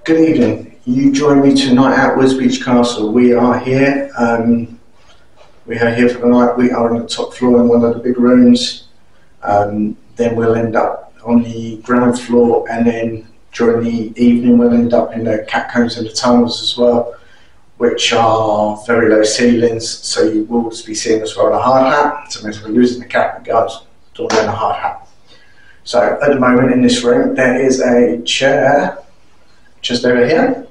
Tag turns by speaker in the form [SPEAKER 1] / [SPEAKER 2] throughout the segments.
[SPEAKER 1] Good evening. You join me tonight at Wisbech Castle. We are here. We are here for the night. We are on the top floor in one of the big rooms. Then we'll end up on the ground floor, and then during the evening we'll end up in the catacombs and the tunnels as well, which are very low ceilings. So you will be seeing us wearing a hard hat. So if we're losing the cap, the guys don't wear a hard hat. So at the moment in this room there is a chair just over here.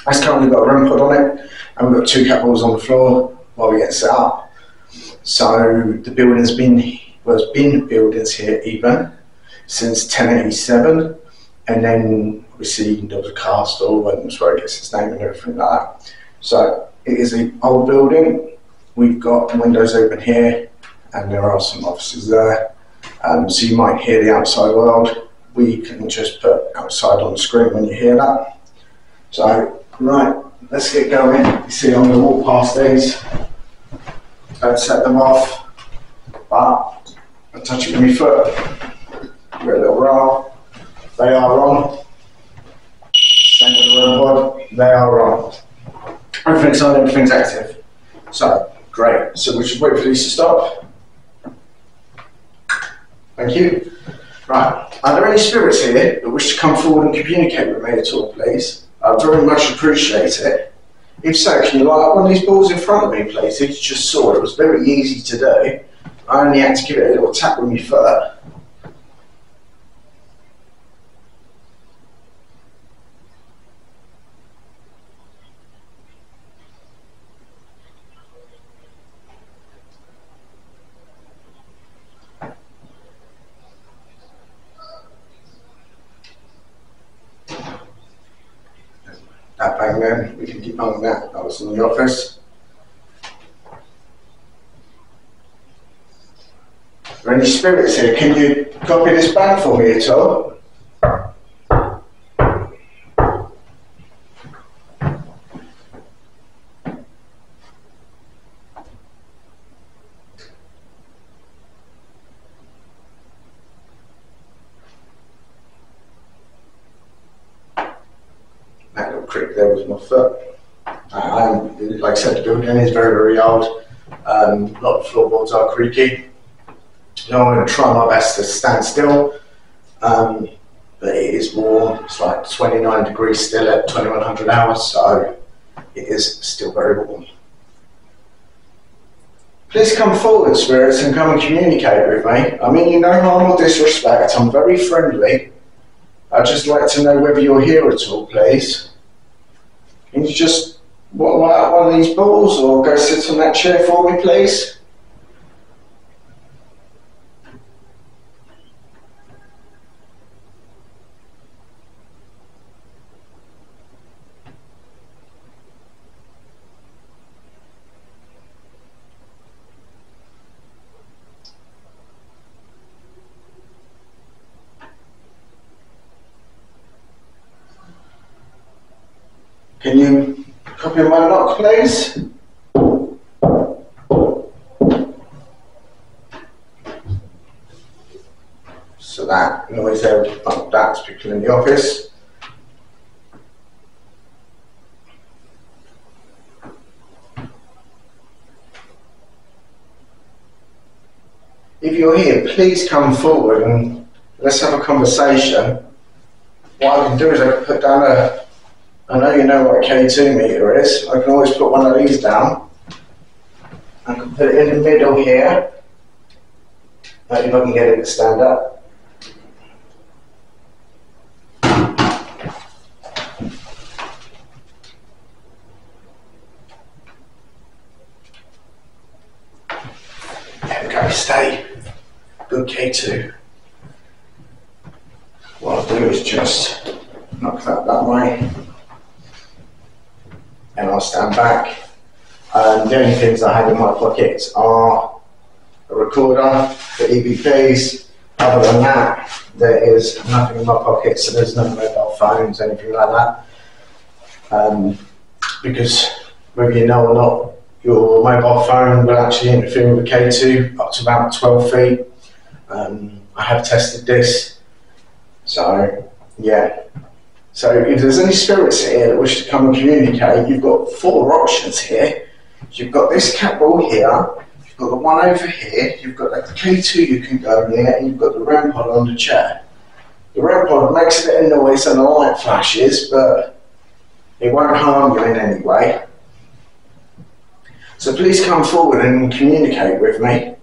[SPEAKER 1] It's currently got a REM pod on it, and we've got two cat balls on the floor while we get set up. So the building's been, well, there's been buildings here even since 1087, and then obviously there was a castle and that's where it gets its name and everything like that. So it is an old building. We've got windows open here, and there are some offices there. So you might hear the outside world. We can just put outside on the screen when you hear that. So, right, let's get going. You see, I'm going to walk past these. Don't set them off, but I touch it with my foot. Give it a little roll. They are on. Same with the REM pod. They are on. Everything's on, everything's active. So, great. So we should wait for these to stop. Thank you. Right, are there any spirits here that wish to come forward and communicate with me at all, please? I'd very much appreciate it. If so, can you light up one of these balls in front of me, please? If you just saw it, it was very easy to do. I only had to give it a little tap with my foot. That bang then, we can keep on that. That was in the office. Are there any spirits here? Can you copy this bang for me at all? That little creak there was my foot. Like I said, the building is very, very old. A lot of floorboards are creaky. I'm going to try my best to stand still, but it is warm. It's like 29 degrees still at 2100 hours, so it is still very warm. Please come forward, spirits, and come and communicate with me. I mean you no harm or disrespect. I'm very friendly. I'd just like to know whether you're here at all, please. Can you just light up one of these balls or go sit on that chair for me, please? Can you copy my lock, please? So that noise there, that's people in the office. If you're here, please come forward and let's have a conversation. What I can do is I can put down I know you know what a K2 meter is. I can always put one of these down. I can put it in the middle here. If I can get it to stand up. There we go, stay. Good K2. What I'll do is just knock that way. And I'll stand back. The only things I have in my pockets are a recorder, the EVPs. Other than that, there is nothing in my pockets, so there's no mobile phones, anything like that. Because whether you know or not, your mobile phone will actually interfere with the K2 up to about 12 feet. I have tested this, so yeah. So if there's any spirits here that wish to come and communicate, you've got 4 options here. You've got this cat ball here, you've got the one over here, you've got the K2 you can go near, and you've got the REM pod on the chair. The REM pod makes a bit of noise and the light flashes, but it won't harm you in any way. So please come forward and communicate with me.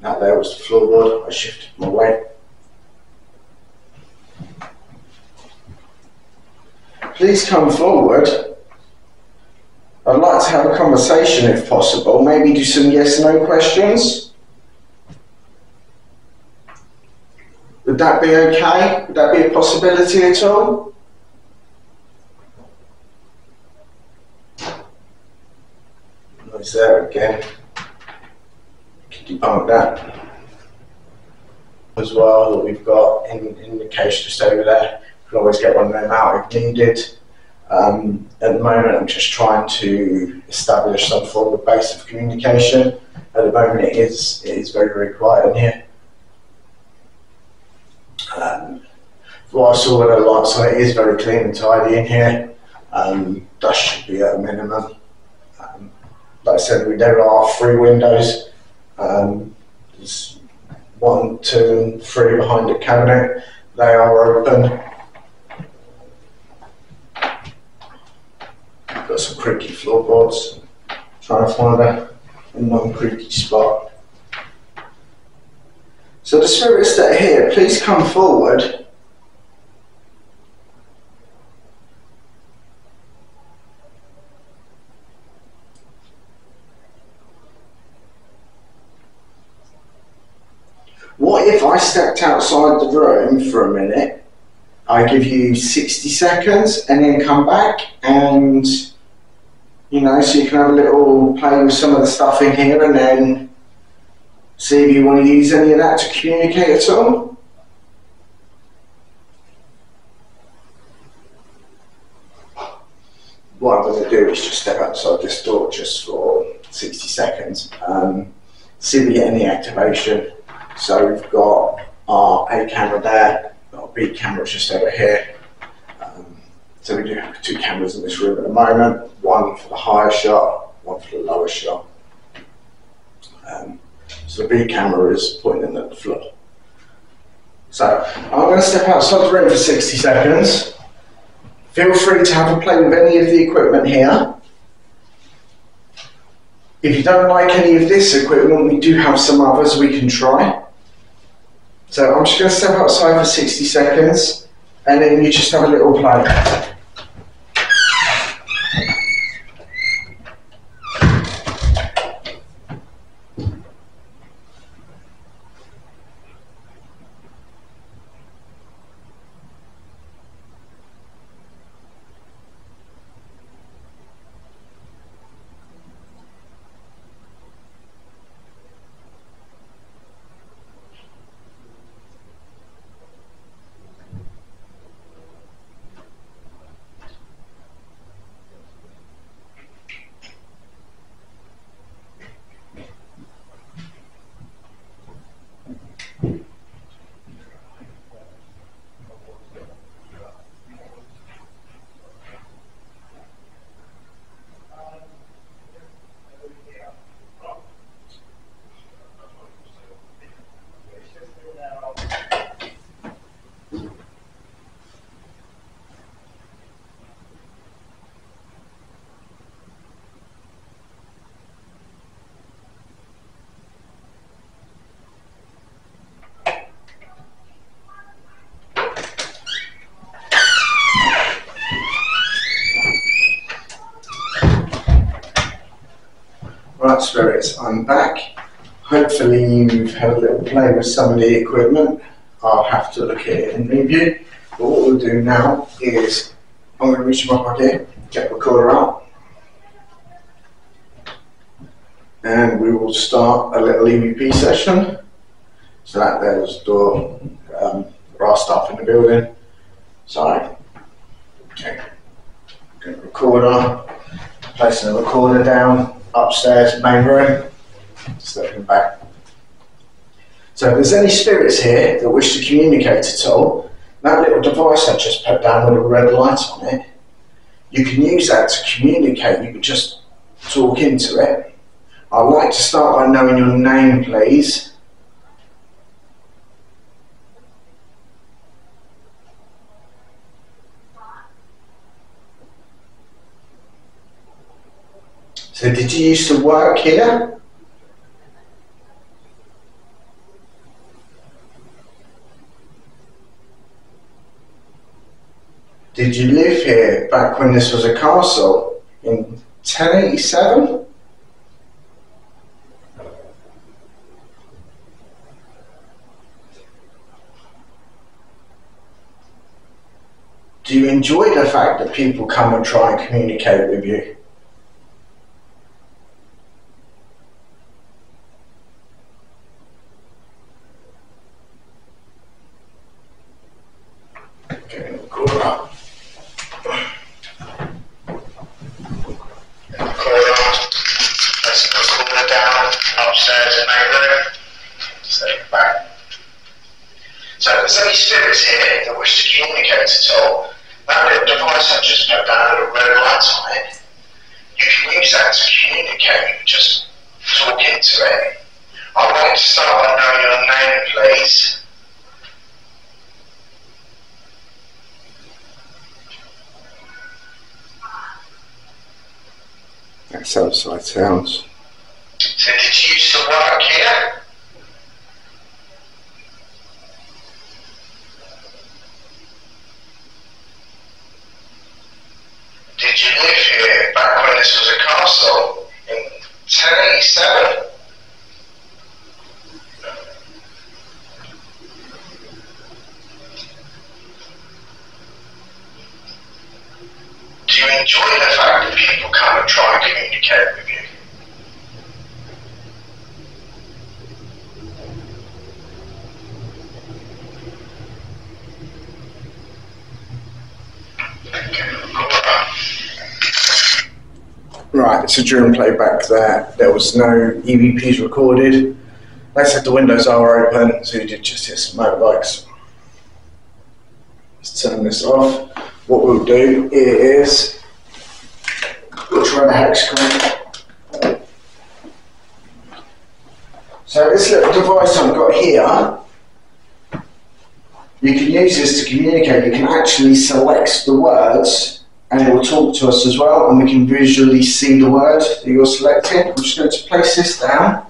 [SPEAKER 1] That there was the floorboard. I shifted my weight. Please come forward. I'd like to have a conversation if possible. Maybe do some yes/no questions. Would that be okay? Would that be a possibility at all? Noise there again. Can debunk that as well, that we've got in the case just over there. You can always get one of them out if needed. At the moment I'm just trying to establish some form of base of communication. At the moment it is very, very quiet in here. What I saw with the lights on, it is very clean and tidy in here. Dust should be at a minimum. Like I said, there are 3 windows. There's 1, 2 and 3 behind the cabinet. They are open. Got some creaky floorboards. Trying to find a non-creaky spot. So the spirits that are here, please come forward. What if I stepped outside the room for a minute? I give you 60 seconds and then come back, and you know, so you can have a little play with some of the stuff in here and then see if you want to use any of that to communicate at all. What I'm going to do is just step outside this door just for 60 seconds, see if we get any activation. So we've got our A camera there, our B camera just over here. So we do have 2 cameras in this room at the moment, one for the higher shot, one for the lower shot. So the B camera is pointing at the floor. So I'm going to step outside the room for 60 seconds. Feel free to have a play with any of the equipment here. If you don't like any of this equipment, we do have some others we can try. So I'm just going to step outside for 60 seconds and then you just have a little play. Right, spirits, I'm back. Hopefully you've had a little play with some of the equipment. I'll have to look at it in review. But what we'll do now is I'm going to reach my pocket, get the recorder out, and we will start a little EVP session. So that there's the door, there are staff in the building. So, okay, get the recorder, placing the recorder down. Upstairs, main room, stepping back. So if there's any spirits here that wish to communicate at all, that little device I just put down with a red light on it, you can use that to communicate. You can just talk into it. I'd like to start by knowing your name, please. So did you used to work here? Did you live here back when this was a castle in 1087? Do you enjoy the fact that people come and try and communicate with you? Okay, go up. Pressing the corner down, upstairs in main room. Stay back. So if there's any spirits here that wish to communicate at all, that little device I've just put down with a red light on it, you can use that to communicate. You can just talk into it. I'd like to start by knowing your name, please. That's outside sounds. So did you used to work here? Did you live here back when this was a castle in 1087? Do you enjoy the fact that people come and try and communicate with you? Right, so during playback there was no EVPs recorded. Like I said, the windows are open, so you did just hear some motorbikes. Let's turn this off. What we'll do is we'll try the hex coin. So this little device I've got here, you can use this to communicate. You can actually select the words and it will talk to us as well, and we can visually see the word that you're selecting. I'm just going to place this down.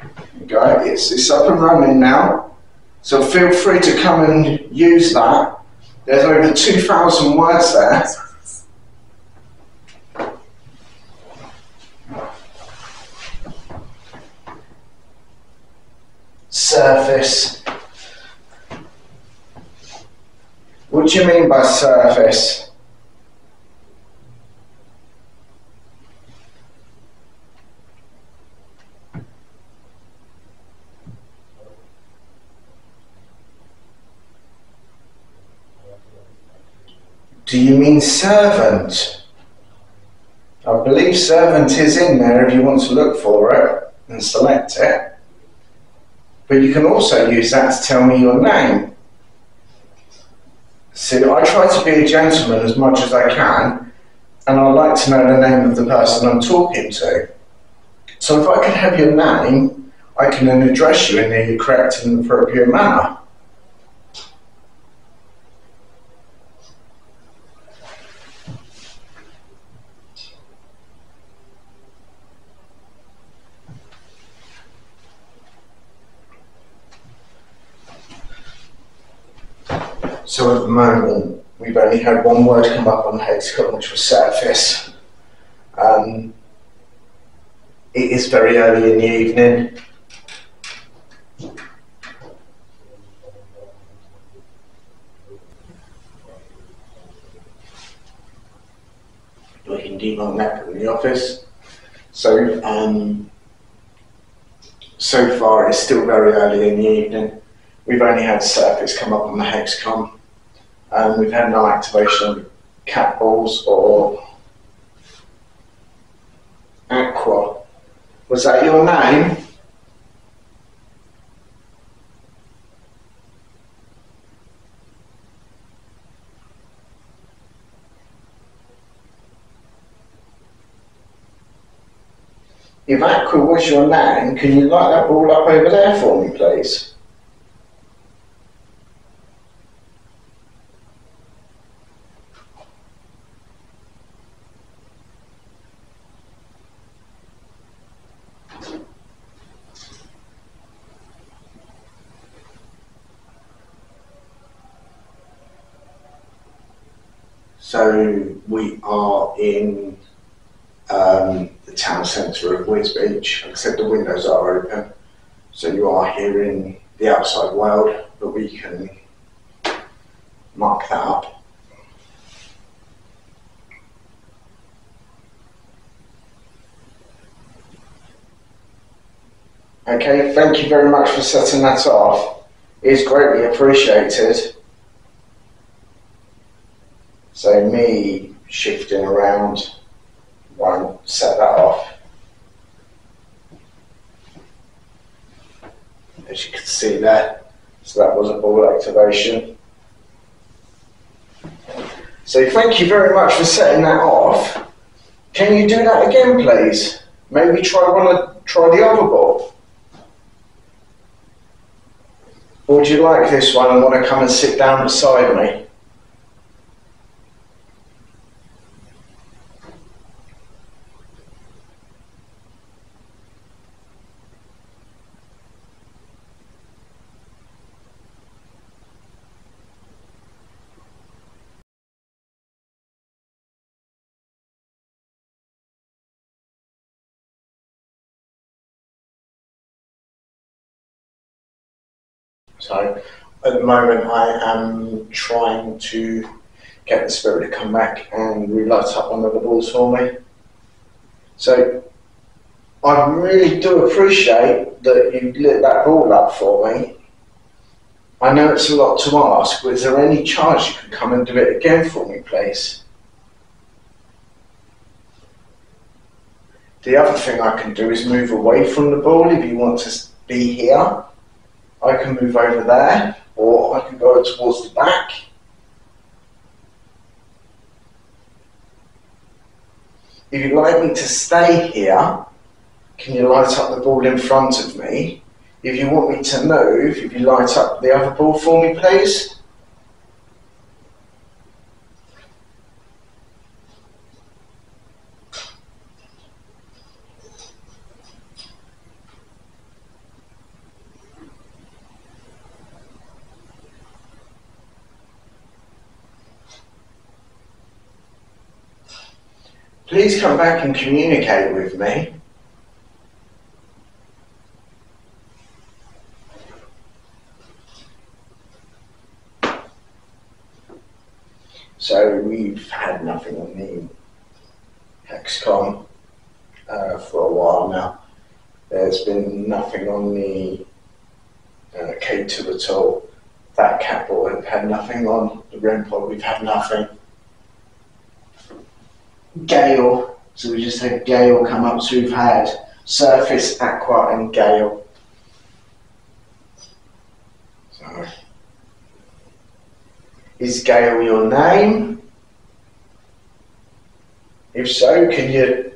[SPEAKER 1] There you go, it's up and running now. So feel free to come and use that. There's over 2,000 words there. Surface. What do you mean by surface? Do you mean servant? I believe servant is in there if you want to look for it and select it. But you can also use that to tell me your name. So I try to be a gentleman as much as I can, and I like to know the name of the person I'm talking to. So if I can have your name, I can then address you in the correct and appropriate manner. So at the moment, we've only had one word come up on the hexagon, which was surface. It is very early in the evening. We can debunk that in the office. So, so far it's still very early in the evening. We've only had surface come up on the hexagon. We've had no activation of cat balls or Was that your name? If Aqua was your name, can you light that ball up over there for me, please? So we are in the town centre of Wisbech. Like I said, the windows are open, so you are hearing the outside world, but we can mark that up. Okay, thank you very much for setting that off. It's greatly appreciated. So me shifting around won't set that off. As you can see there, so that was a ball activation. So thank you very much for setting that off. Can you do that again, please? Maybe try the other ball. Or would you like this one and want to come and sit down beside me? So at the moment I am trying to get the spirit to come back and relight up one of the balls for me. So I really do appreciate that you lit that ball up for me. I know it's a lot to ask, but is there any chance you could come and do it again for me, please? The other thing I can do is move away from the ball if you want to be here. I can move over there, or I can go towards the back. If you'd like me to stay here, can you light up the ball in front of me? If you want me to move, if you light up the other ball for me, please. Please come back and communicate with me. So we've had nothing on the Hexcom for a while now. There's been nothing on the K2 at all. That cat ball, we've had nothing on the REM pod, we've had nothing. Gale, so we just had Gale come up, so we've had Surface, Aqua and Gale. So, is Gale your name? If so, can you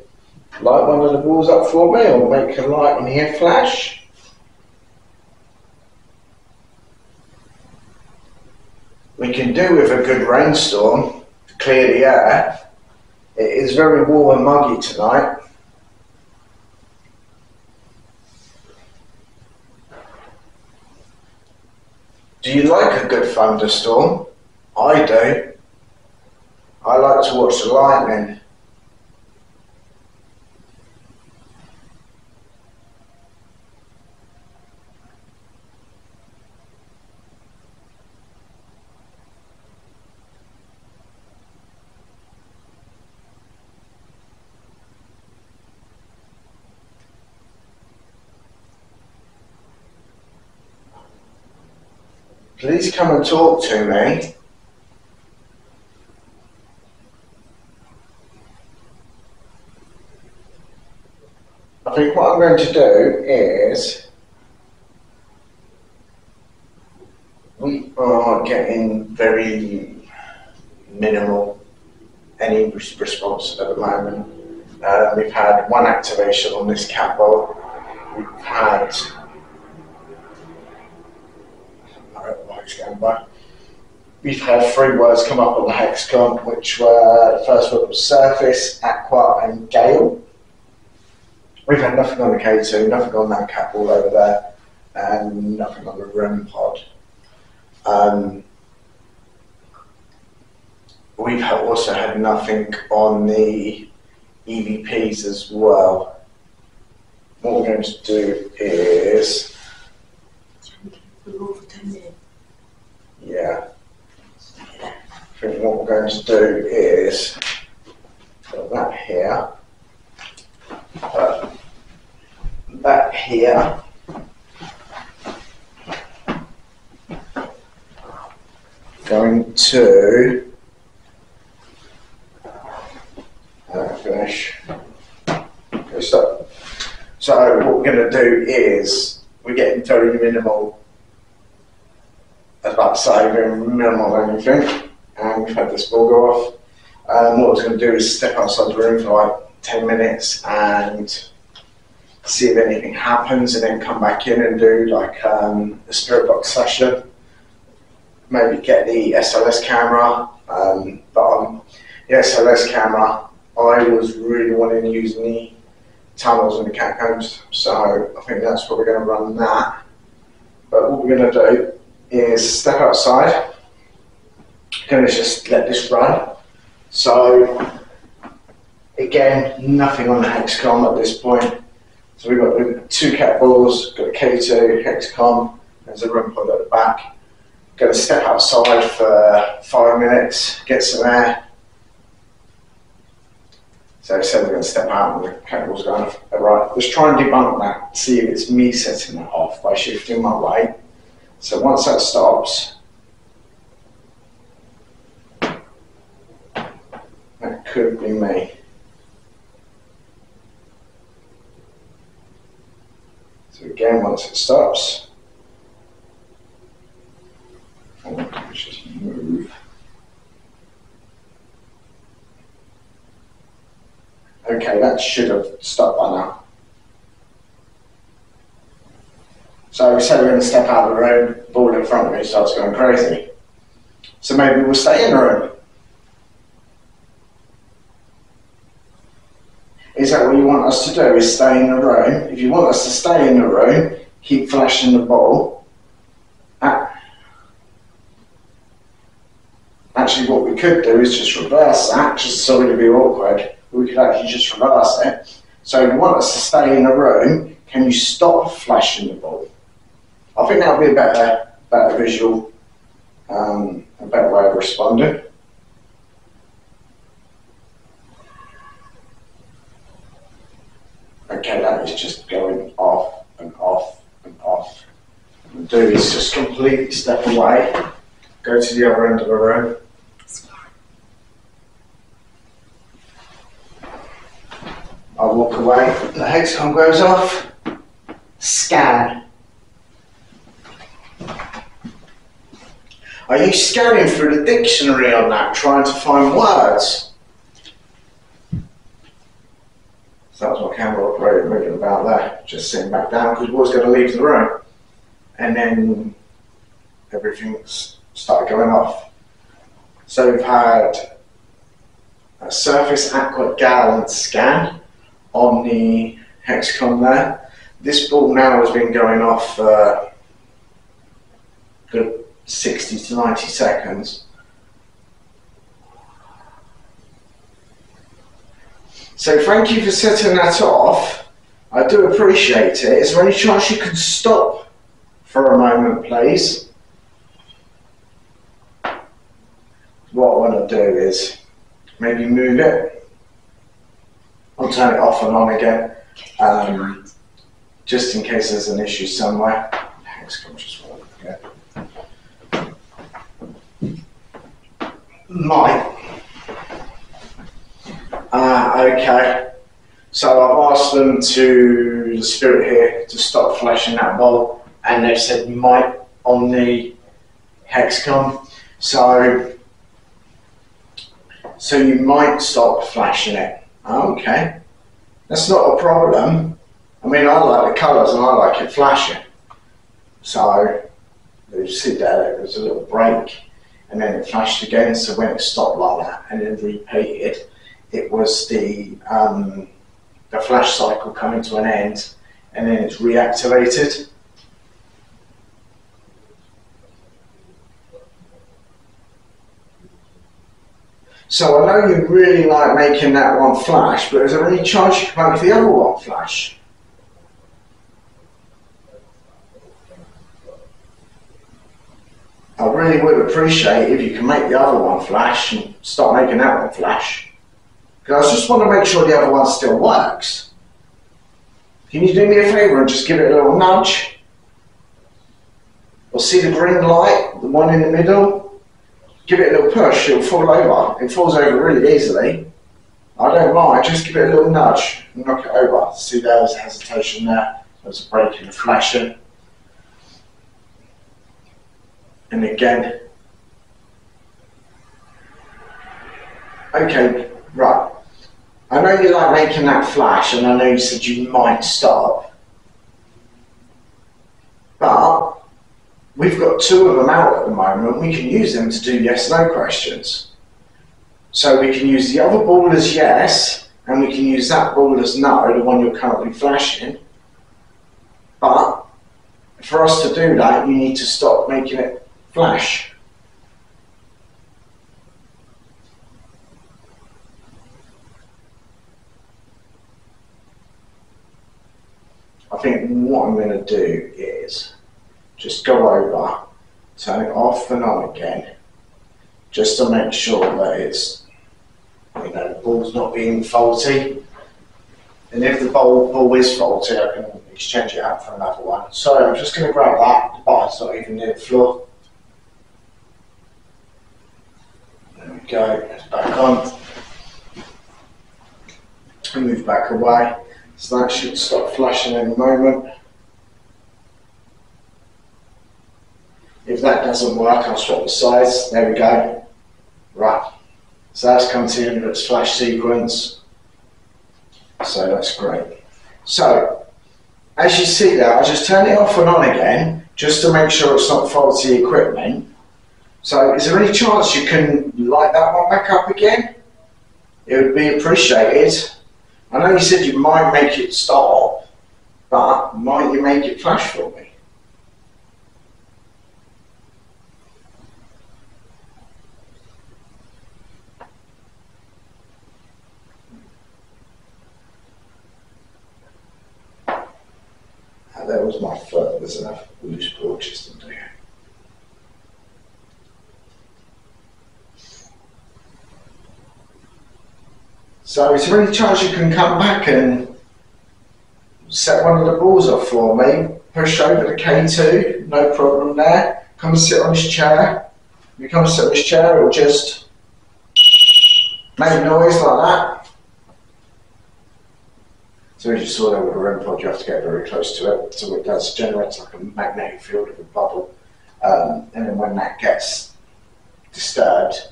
[SPEAKER 1] light one of the balls up for me or make a light on here flash? We can do with a good rainstorm to clear the air. It is very warm and muggy tonight. Do you like a good thunderstorm? I do. I like to watch the lightning. Please come and talk to me. I think what I'm going to do is, we are getting very minimal any response at the moment. We've had one activation on this cat ball. We've had We've had 3 words come up on the hexagon, which were, the first word was surface, aqua and gale. We've had nothing on the K2, nothing on that cat ball over there, and nothing on the REM pod. We've also had nothing on the EVPs as well. What we're going to do is, yeah, I think what we're going to do is put that here, that here, going to finish. Okay, stop. So what we're going to do is, we're getting very minimal, I was about to say, very minimal anything, and we've had this ball go off. What I was going to do is step outside the room for like 10 minutes and see if anything happens, and then come back in and do like a spirit box session. Maybe get the SLS camera, but on the SLS camera, I was really wanting to use the tunnels and the catacombs, so I think that's what we're going to run that. But what we're going to do is step outside, going to just let this run. So again, nothing on the hexagon at this point. So we've got 2 cat balls, got a K2, hexagon, there's a REM pod at the back. Going to step outside for 5 minutes, get some air. So I said we're going to step out and the cat ball's going off. Right, let's try and debunk that, see if it's me setting that off by shifting my weight. So once that stops, that could be me. So again, once it stops, let's just move. Okay, that should have stopped by now. So we say we're going to step out of the room, ball in front of me starts going crazy. So maybe we'll stay in the room. Is that what you want us to do, is stay in the room? If you want us to stay in the room, keep flashing the ball. Actually, what we could do is just reverse that, just sorry to be awkward. We could actually just reverse it. So if you want us to stay in the room, can you stop flashing the ball? I think that would be a better visual, a better way of responding. Okay, that is just going off and off and off. What we'll do is just completely step away, go to the other end of the room. I walk away, the hexagon goes off, scan. Are you scanning through the dictionary on that, trying to find words? So that was my camera operator moving about there, just sitting back down because we was going to leave the room. And then everything started going off. So we've had a surface aqua gallon scan on the hexagon there. This ball now has been going off good 60 to 90 seconds. So thank you for setting that off. I do appreciate it. Is there any chance you could stop for a moment, please? What I want to do is maybe move it. I'll turn it off and on again, just in case there's an issue somewhere. Hexagon just won't forget. Might. Okay. So I've asked them the spirit here, to stop flashing that bulb, and they've said might on the hexagon. So you might stop flashing it. Okay, that's not a problem. I mean, I like the colours and I like it flashing. So you see there was a little break, and then it flashed again. So when it stopped like that and then repeated, it was the flash cycle coming to an end, and then it's reactivated. So I know you really like making that one flash, but is there any chance you can make the other one flash? I really would appreciate if you can make the other one flash and start making that one flash. Because I just want to make sure the other one still works. Can you do me a favour and just give it a little nudge? Or see the green light, the one in the middle? Give it a little push, it'll fall over. It falls over really easily. I don't mind, just give it a little nudge and knock it over. See, there was a hesitation there. There's a break in the flashing. And again. Okay, right. I know you like making that flash, and I know you said you might stop. But we've got two of them out at the moment. We can use them to do yes/no questions. So we can use the other ball as yes, and we can use that ball as no, the one you're currently flashing. But for us to do that, you need to stop making it flash. I think what I'm going to do is just go over, turn it off and on again, just to make sure that it's, you know, the ball's not being faulty. And if the ball is faulty, I can exchange it out for another one. So I'm just going to grab that. The button's not even near the floor. There we go, it's back on. And move back away. So that should stop flashing in a moment. If that doesn't work, I'll swap the sides. There we go. Right. So that's come to the end of its flash sequence. So that's great. So, as you see there, I just turn it off and on again, just to make sure it's not faulty equipment. So, is there any chance you can light that one back up again? It would be appreciated. I know you said you might make it stop, but might you make it flash for me? There was my foot. There's enough loose porches to do. So is there any chance you can come back and set one of the balls off for me? Push over the K2, no problem there. Come and sit on this chair. You come and sit on this chair, or just make a noise like that. So as you saw there with a REM pod, you have to get very close to it. So it does generate like a magnetic field of a bubble. And then when that gets disturbed,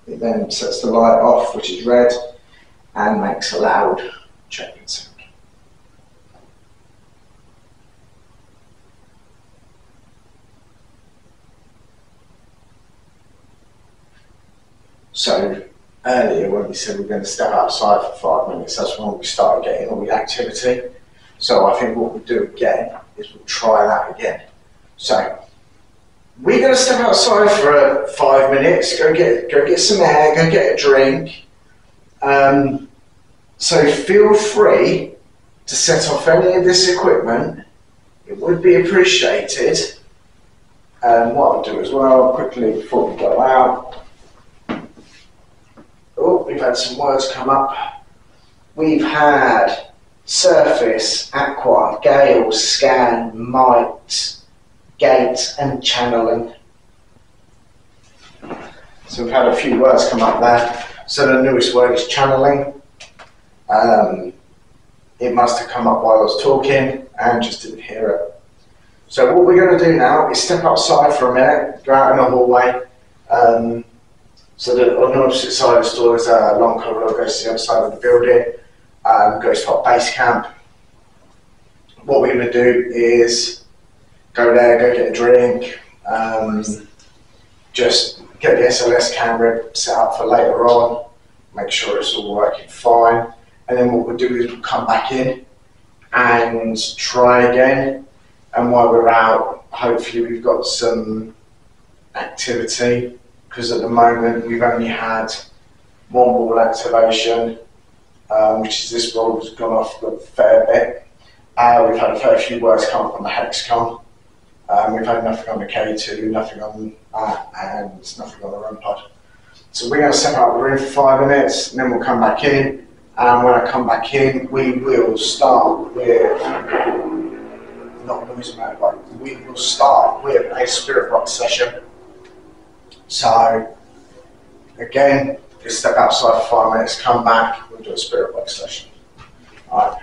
[SPEAKER 1] it then sets the light off, which is red, and makes a loud checking sound. So earlier when we said we're going to step outside for 5 minutes, that's when we started getting all the activity. So I think what we'll do again is we'll try that again. So we're going to step outside for 5 minutes, go get some air, go get a drink. So feel free to set off any of this equipment. It would be appreciated. And what I'll do as well, quickly before we go out. Oh, we've had some words come up. We've had surface, aqua, gale, scan, might, gate, and channeling. So we've had a few words come up there. So the newest word is channeling. it must have come up while I was talking and just didn't hear it. So what we're going to do now is step outside for a minute, go out in the hallway. So that on the opposite side of the store is a long corridor that goes to the other side of the building, goes to our base camp. What we're going to do is go there, go get a drink, just get the SLS camera set up for later on, make sure it's all working fine, and then what we'll do is we'll come back in and try again, and while we're out, hopefully we've got some activity, because at the moment we've only had one ball activation, which is this ball has gone off a fair bit. We've had a fair few words come up on the Hexcom. We've had nothing on the K2, nothing on that, and nothing on the run pod. So we're going to step out of the room for 5 minutes, and then we'll come back in. And when I come back in, we will start with, not noise matter, but we will start with a spirit box session. So again, just step outside for 5 minutes, come back, we'll do a spirit box session. All right.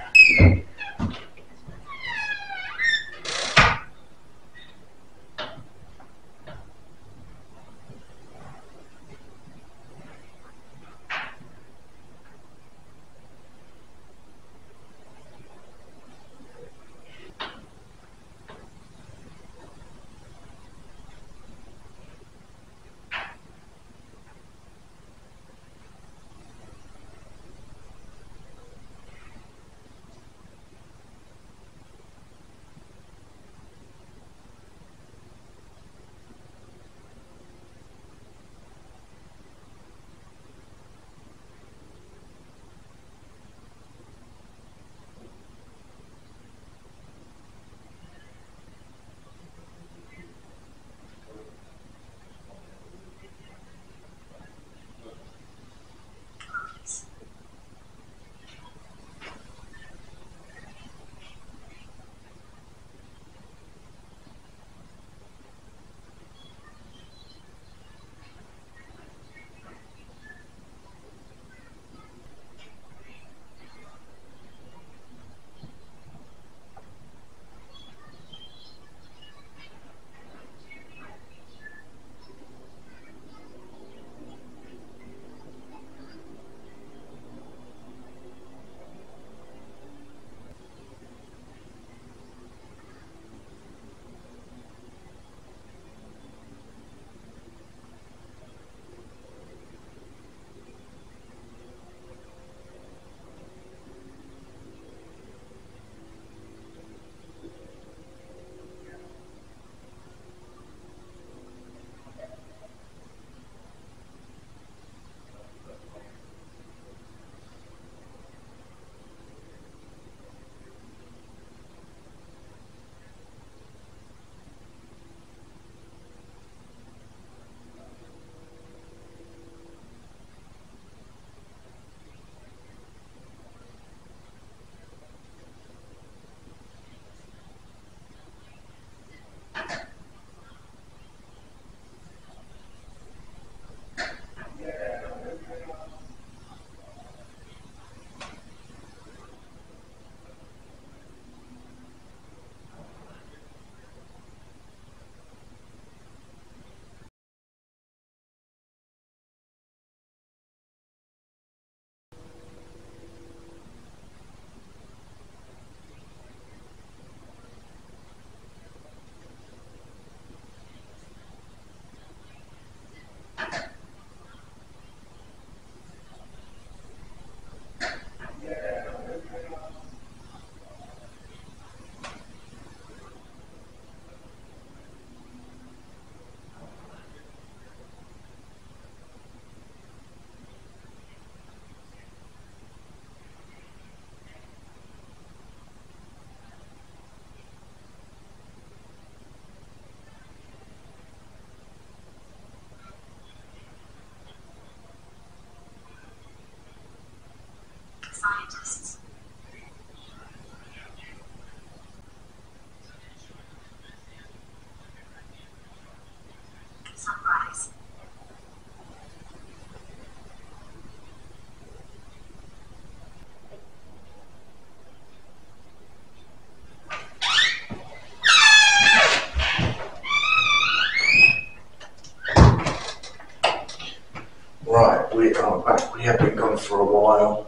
[SPEAKER 2] Scientists. Sunrise.
[SPEAKER 1] while,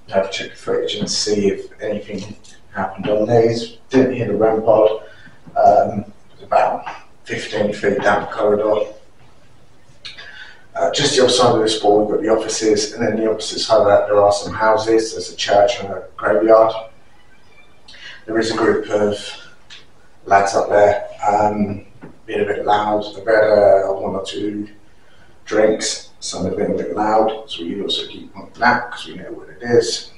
[SPEAKER 1] have a check the footage and see if anything happened on these. Didn't hear the REM pod. It was about 15 feet down the corridor. Just the other side of this wall, we've got the offices, and then the opposite side of that there are some houses. There's a church and a graveyard. There is a group of lads up there, being a bit loud. They've had one or two drinks, some have been a bit loud, so we also keep on that because we know what it is.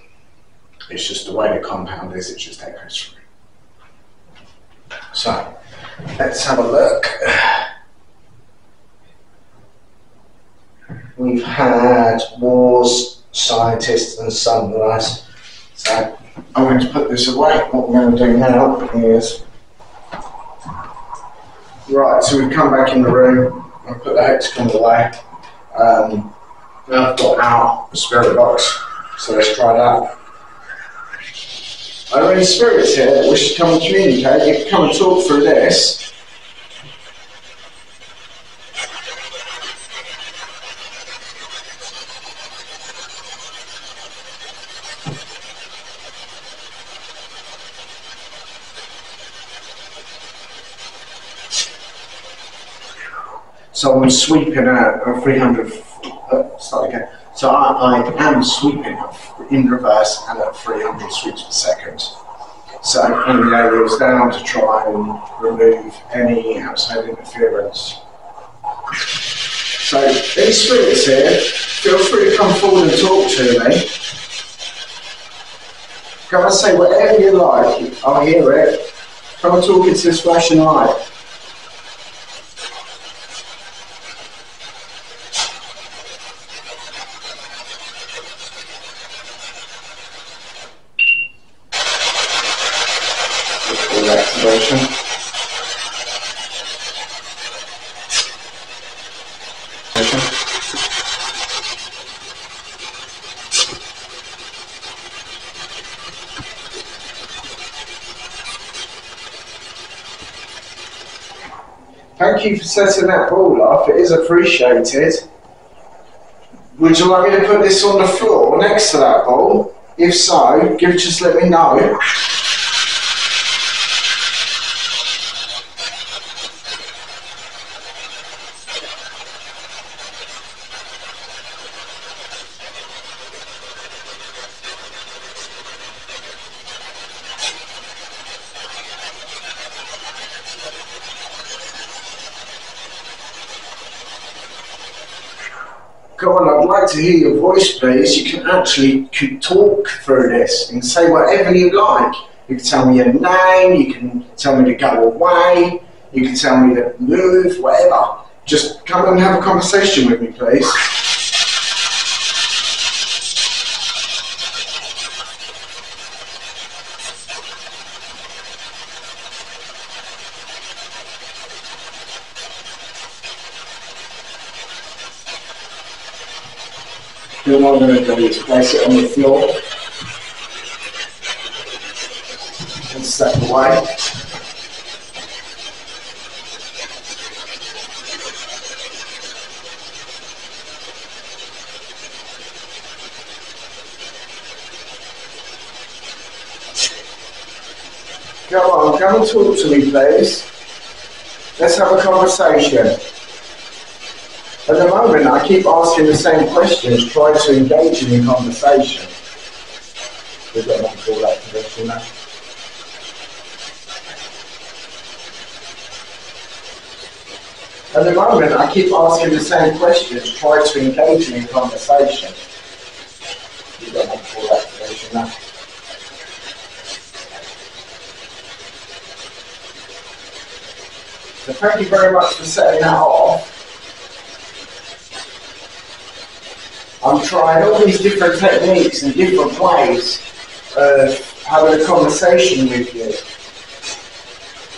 [SPEAKER 1] It's just the way the compound is, it just echoes through. So, let's have a look. We've had wars, scientists and sunrise. So I'm going to put this away. What we're going to do now is... Right, so we've come back in the room. I'll put the hexagon away. Now I've got out the spirit box. So let's try that. Are there any spirits here that wish to come and communicate? You can come and talk through this. So I'm sweeping at 300, start again. So I am sweeping in reverse and at 300 sweeps per second. So bring the aerials down to try and remove any outside interference. So any spirits here, feel free to come forward and talk to me. Come and say whatever you like, I'll hear it. Come and talk into this flashing light. Activation. Thank you for setting that ball off, it is appreciated. Would you like me to put this on the floor next to that ball? If so, just let me know. Go on, I'd like to hear your voice, please. You can actually talk through this and say whatever you like. You can tell me your name, you can tell me to go away, you can tell me to move, whatever. Just come and have a conversation with me, please. Then what I'm going to do is place it on the floor and step away. Come on, come and talk to me, please. Let's have a conversation. At the moment, I keep asking the same questions, try to engage in a conversation. We've got one call activation now. At the moment, I keep asking the same questions, try to engage in a conversation. We've got one call activation now. So thank you very much for setting that off. I'm trying all these different techniques and different ways of having a conversation with you.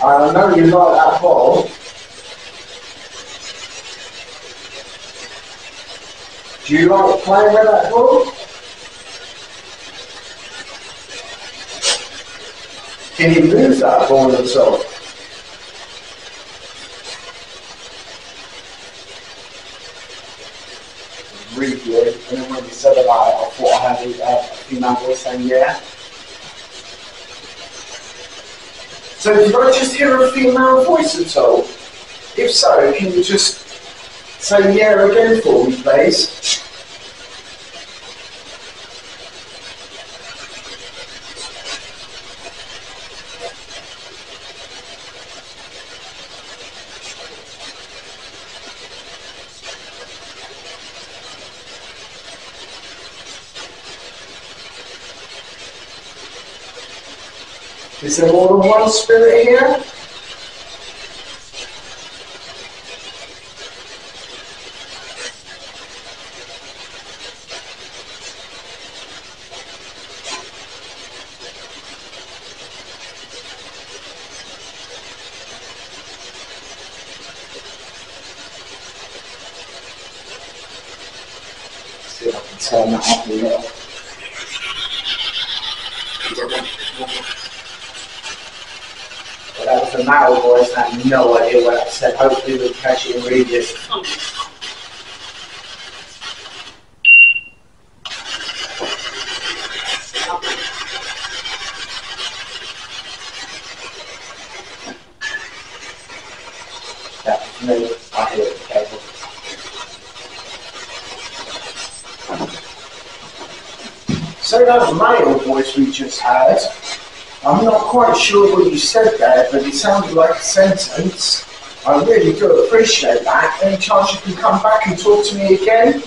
[SPEAKER 1] I know you like that ball. Do you like playing with that ball? Can you move that ball at all? Review, and then when you said about it, I thought a female voice saying yeah. So did I just hear a female voice at all? If so, can you just say yeah again for me, please? Is there more than one spirit here? See if I can turn that up a little. Well, that was a male voice, and I had no idea what I said. Hopefully we'll catch it and read this. That was me. I hear it, the cable. So that male voice we just heard, I'm not quite sure what you said there, but it sounded like a sentence. I really do appreciate that. Any chance you can come back and talk to me again?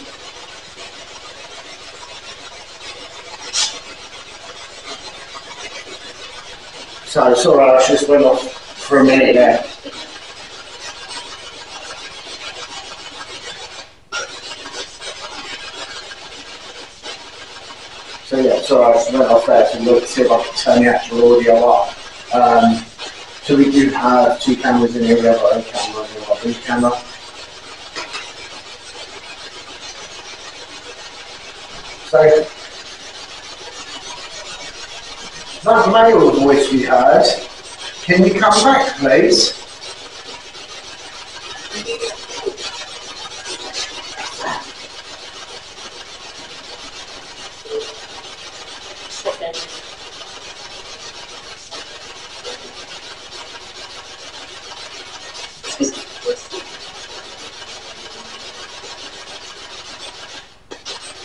[SPEAKER 1] So, sorry, I just went off for a minute there. So yeah, sorry, I just went off there to look to see if I could turn the actual audio up. So we do have two cameras in here. We have our own camera and our booth camera. So that male voice we heard, can you come back please?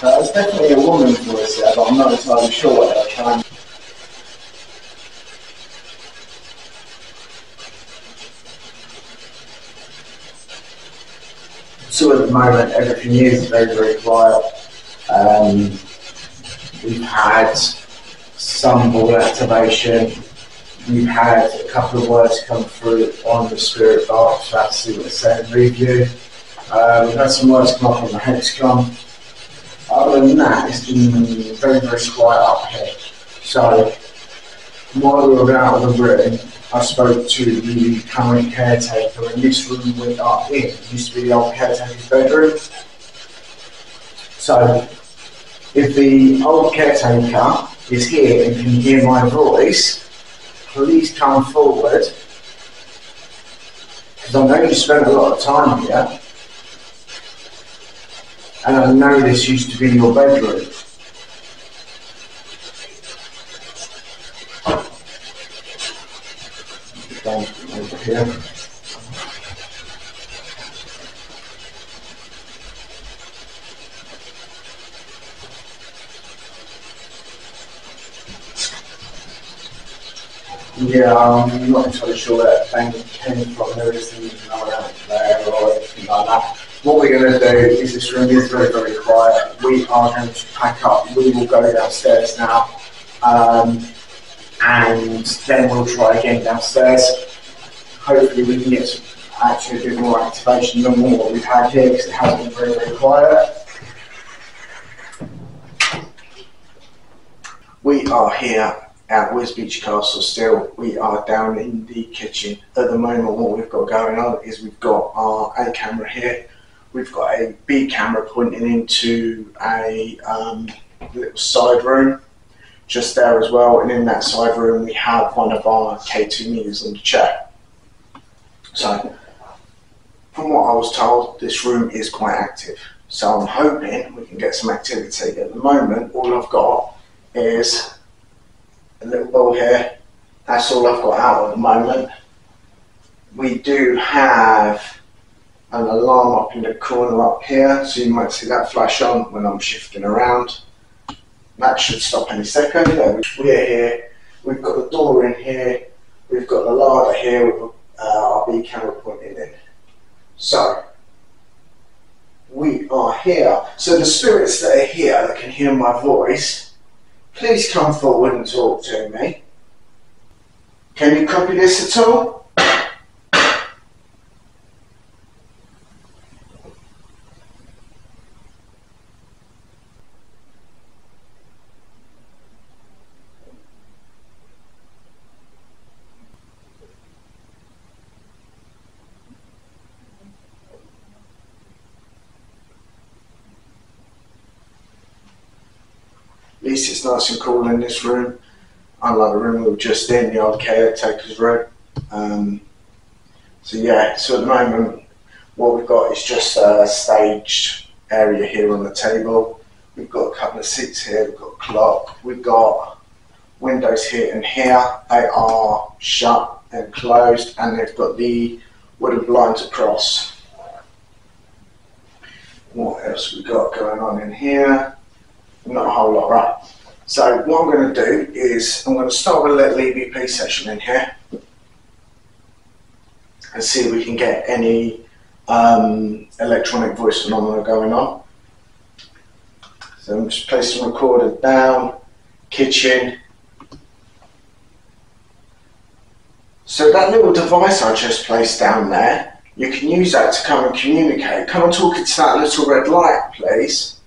[SPEAKER 1] It's definitely a woman's voice there, but I'm not entirely sure what they're trying. So at the moment, everything is very, very quiet. We've had some board activation. We've had a couple of words come through on the spirit box. So let's see what it's saying. Review. We've had some words come up on the hexagon. Other than that, it's been very, very quiet up here. So while we were out of the room, I spoke to the current caretaker, and this room we are in used to be the old caretaker's bedroom. So if the old caretaker is here and can hear my voice, please come forward, because I know you spent a lot of time here, and I know this used to be your bedroom. Down over here. Yeah, I'm not entirely sure where that thing came from. There isn't around there or anything like that. What we're going to do is, this room is very, very quiet. We are going to pack up. We will go downstairs now, and then we'll try again downstairs. Hopefully we can get actually a bit more activation than what we've had here, because it has been very, very quiet. We are here at Wisbech Castle still. We are down in the kitchen. At the moment what we've got going on is we've got our A camera here. We've got a B camera pointing into a little side room just there as well, and in that side room we have one of our K2 meters on the chair. So from what I was told, this room is quite active. So I'm hoping we can get some activity. At the moment, all I've got is a little ball here. That's all I've got out at the moment. We do have an alarm up in the corner up here, so you might see that flash on when I'm shifting around. That should stop any second. We're here. We've got the door in here. We've got the larder here with our B camera pointing in. So we are here. So the spirits that are here that can hear my voice, please come forward and talk to me. Can you copy this at all? At least it's nice and cool in this room, unlike the room we were just in, the old caretaker's room. So yeah, so at the moment what we've got is just a staged area here on the table. We've got a couple of seats here, we've got a clock, we've got windows here and here. They are shut and closed, and they've got the wooden blinds across. What else we got going on in here? Not a whole lot, right? So what I'm going to do is I'm going to start with a little EVP session in here and see if we can get any electronic voice phenomena going on. So I'm just placing the recorder down, kitchen. So that little device I just placed down there, you can use that to come and communicate. Come and talk into that little red light, please.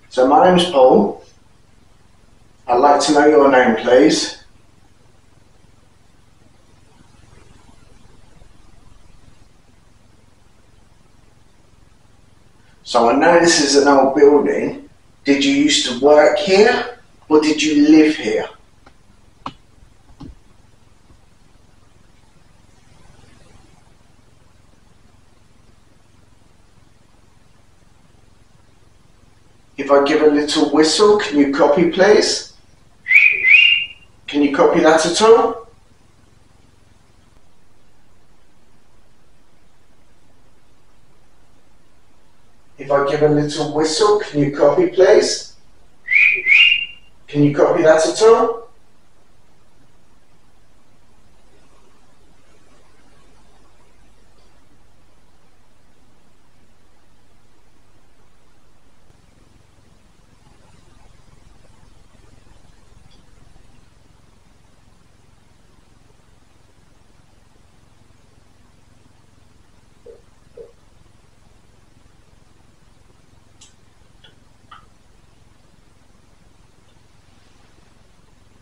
[SPEAKER 1] So my name's Paul. I'd like to know your name, please. So I know this is an old building. Did you used to work here or did you live here? If I give a little whistle, can you copy, please? Can you copy that at all? If I give a little whistle, can you copy, please? Can you copy that at all?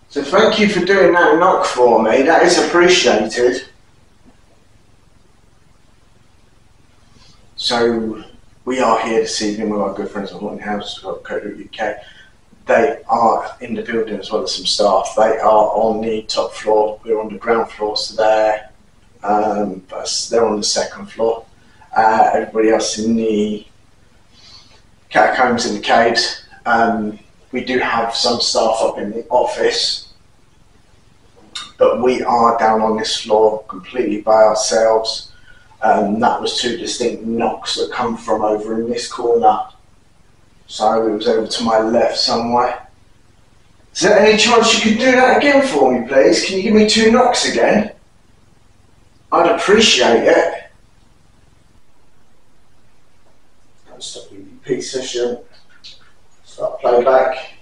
[SPEAKER 1] So thank you for doing that knock for me, that is appreciated. So we are here this evening with our good friends at hauntinghouse.co.uk. They are in the building as well as some staff. They are on the top floor, we're on the ground floor, so they're on the second floor. Everybody else in the catacombs in the caves. We do have some staff up in the office, but we are down on this floor completely by ourselves. That was two distinct knocks that come from over in this corner. So it was over to my left somewhere. Is there any chance you could do that again for me, please? Can you give me two knocks again? I'd appreciate it. I'll stop the EVP session. Start playback.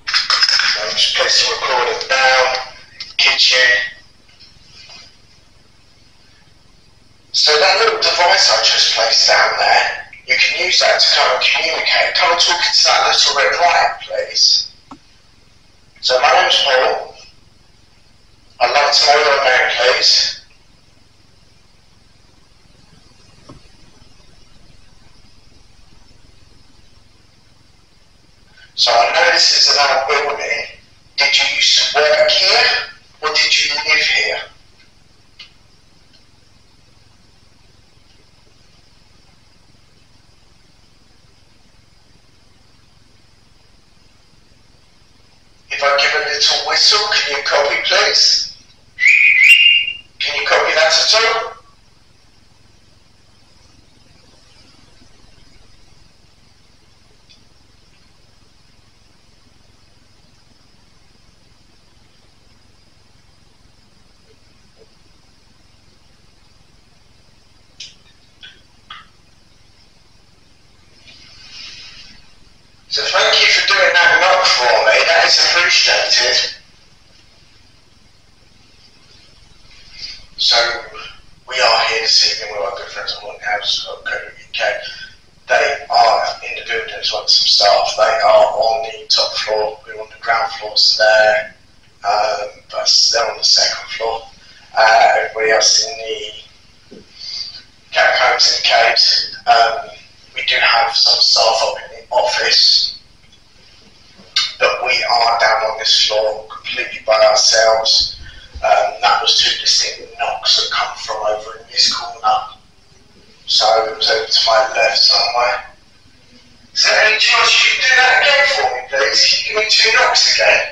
[SPEAKER 1] I'm just placing the recorder down, kitchen. So that little device I just placed down there, you can use that to come and communicate. Come and talk into that little red light, please. So my name's Paul. I'd like to know your name, please. So I know this is an old building. Did you used to work here or did you live here? little whistle. Can you copy, please? Can you copy that at all? So thank you for doing that knock for me, that is appreciated. So we are here this evening with our good friends at hauntinghouse.co.uk. They are in the building as well as some staff. They are on the top floor, we're on the ground floor, so they're on the second floor. Everybody else in the catacombs and caves. We do have some staff up in the office, but we are down on this floor completely by ourselves. That was two distinct knocks that come from over in this corner. So it was over to my left somewhere. Is there any chance you can do that again for me, please? Can you give me two knocks again?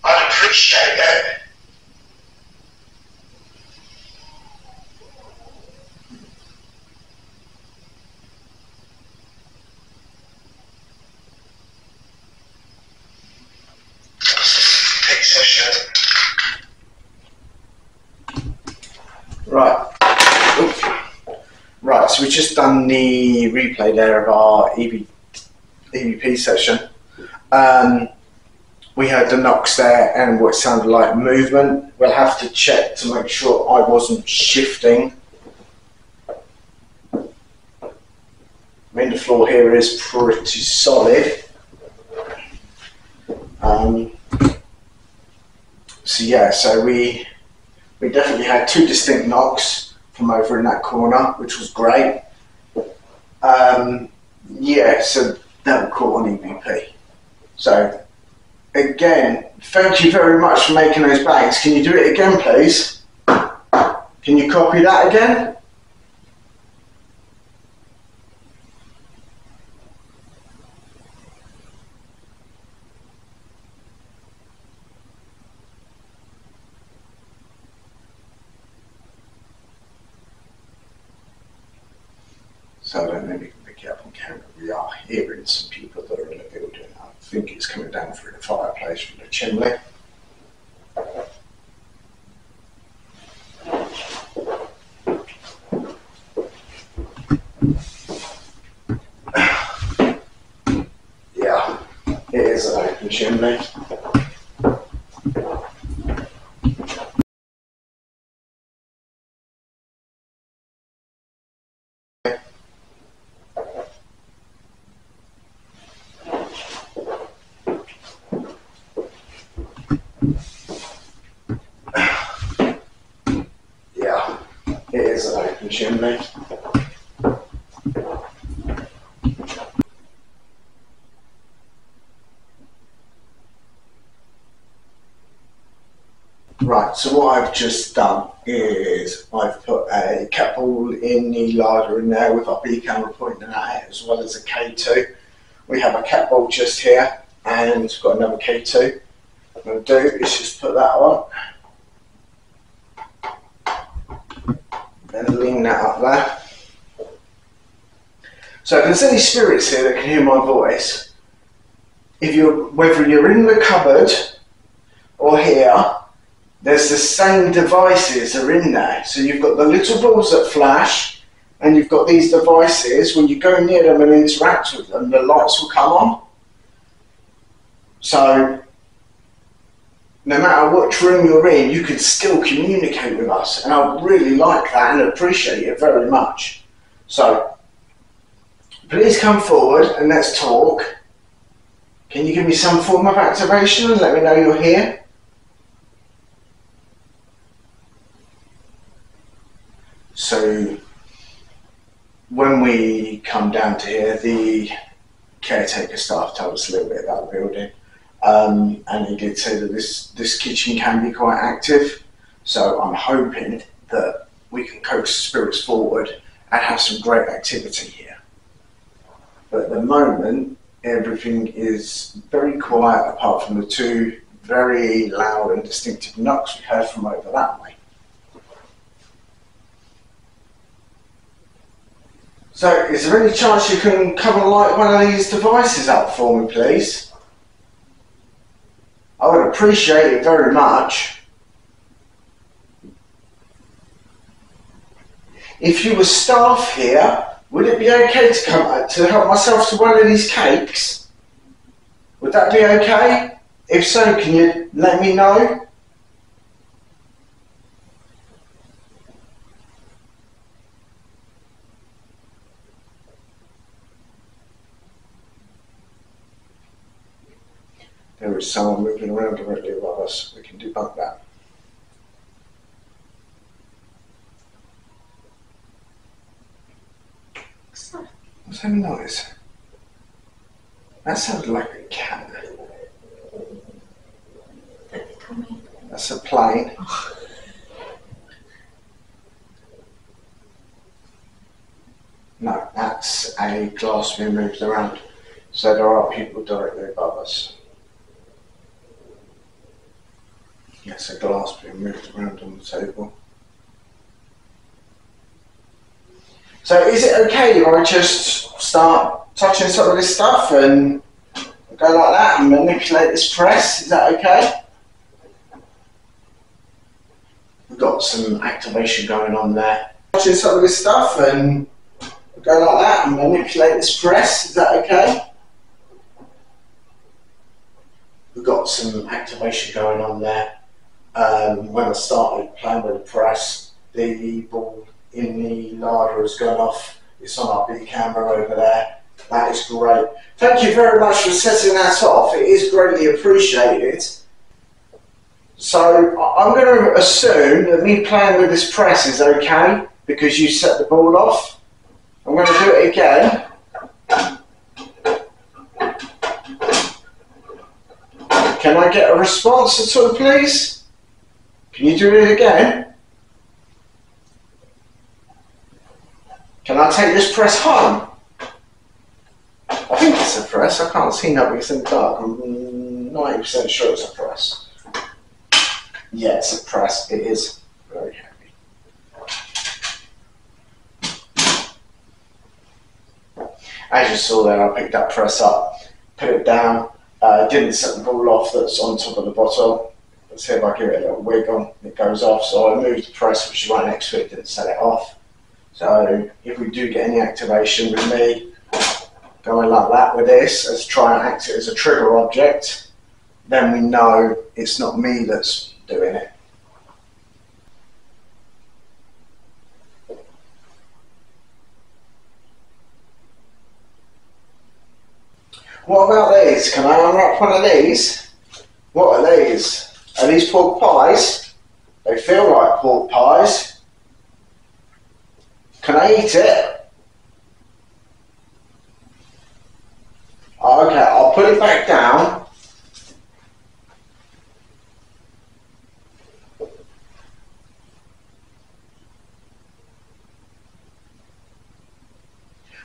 [SPEAKER 1] I'd appreciate it. Session. Right. Oops. Right, so we've just done the replay there of our EVP session. We heard the knocks there and what sounded like movement. We'll have to check to make sure I wasn't shifting. I mean, the floor here is pretty solid. So yeah, so we definitely had two distinct knocks from over in that corner, which was great. Yeah, so that was caught on EVP. So again, thank you very much for making those banks. Can you do it again, please? Can you copy that again? So I don't know if you can pick it up on camera. We are hearing some people that are in the building. I think it's coming down through the fireplace from the chimney. Yeah, it is an open chimney. Yeah, it is an open chimney. Right, so what I've just done is I've put a cat ball in the larder in there with our B camera pointing at it, as well as a K2. We have a cat ball just here and we've got another K2. What I'm going to do is just put that on. And lean that up there. So if there's any spirits here that can hear my voice, whether you're in the cupboard or here, there's the same devices are in there. So you've got the little balls that flash, and you've got these devices. When you go near them and interact with them, the lights will come on. So no matter which room you're in, you can still communicate with us, and I really like that and appreciate it very much. So please come forward and let's talk. Can you give me some form of activation and let me know you're here? So when we come down to here, the caretaker staff told us a little bit about the building. And he did say that this kitchen can be quite active, so I'm hoping that we can coax spirits forward and have some great activity here. But at the moment, everything is very quiet apart from the two very loud and distinctive knocks we heard from over that way. So, is there any chance you can come and light one of these devices up for me, please? I would appreciate it very much. If you were staff here, would it be okay to come to help myself to one of these cakes? Would that be okay? If so, can you let me know? There is someone moving around directly above us. We can debunk that. What's that noise? That sounds like a cat. That's a plane. Oh. No, that's a glass being moved around. So there are people directly above us. Yes, a glass being moved around on the table. So is it okay if I just start touching some of this stuff and go like that and manipulate this press? Is that okay? We've got some activation going on there. Touching some of this stuff and go like that and manipulate this press. Is that okay? We've got some activation going on there. When I started playing with the press, the ball in the larder has gone off. It's on our big camera over there. That is great. Thank you very much for setting that off. It is greatly appreciated. So I'm going to assume that me playing with this press is okay because you set the ball off. I'm going to do it again. Can I get a response at all, please? Can you do it again? Can I take this press home? I think it's a press. I can't see nothing. It's in the dark. I'm 90% sure it's a press. Yeah, it's a press. It is very heavy. As you saw there, I picked that press up, put it down. Didn't set the ball off that's on top of the bottle. Let's see if I give it a little wiggle, it goes off. So I moved the press, which is right next to it, didn't set it off. So if we do get any activation with me going like that with this, as try and act it as a trigger object, then we know it's not me that's doing it. What about these? Can I unwrap one of these? What are these? Are these pork pies? They feel like pork pies. Can I eat it? Okay, I'll put it back down.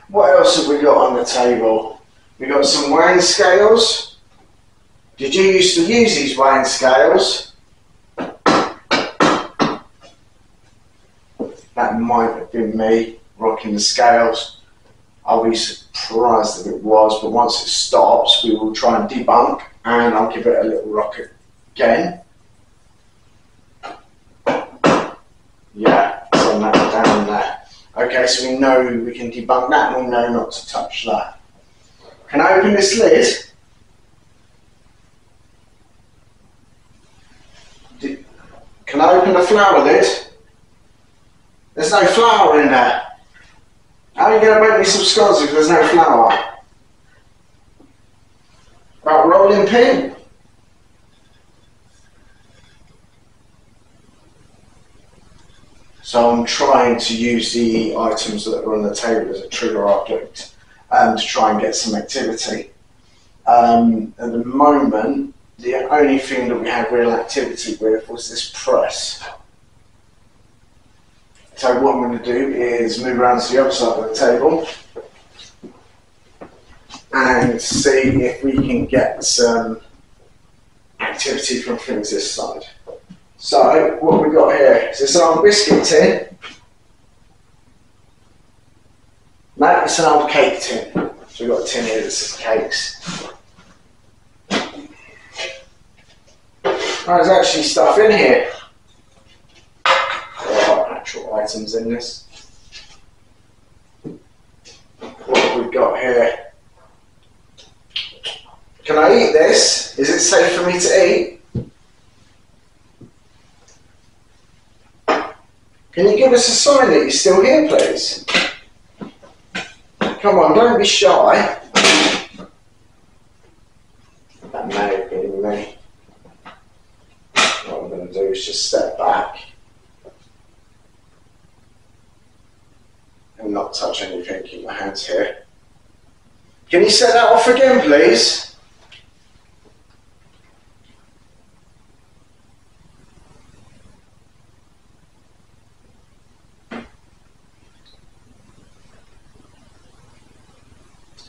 [SPEAKER 1] What else have we got on the table? We got some weighing scales. Did you used to use these weighing scales? That might have been me rocking the scales. I'll be surprised if it was, but once it stops, we will try and debunk, and I'll give it a little rock again. Yeah, send that down there. Okay, so we know we can debunk that, and we know not to touch that. Can I open this lid? Can I open the flour lid? There's no flour in there. How are you going to make me some scones if there's no flour? About rolling pin? So I'm trying to use the items that are on the table as a trigger object to try and get some activity. At the moment, the only thing that we had real activity with was this press. So what I'm going to do is move around to the other side of the table and see if we can get some activity. activity from things this side. So what have we got here? Is this an old biscuit tin? No, it's an old cake tin. So we've got a tin here that says cakes. There's actually stuff in here. There are actual items in this. What have we got here? Can I eat this? Is it safe for me to eat? Can you give us a sign that you're still here, please? Come on, don't be shy. That may have been me. What I'm going to do is just step back and not touch anything. Keep my hands here. Can you set that off again, please?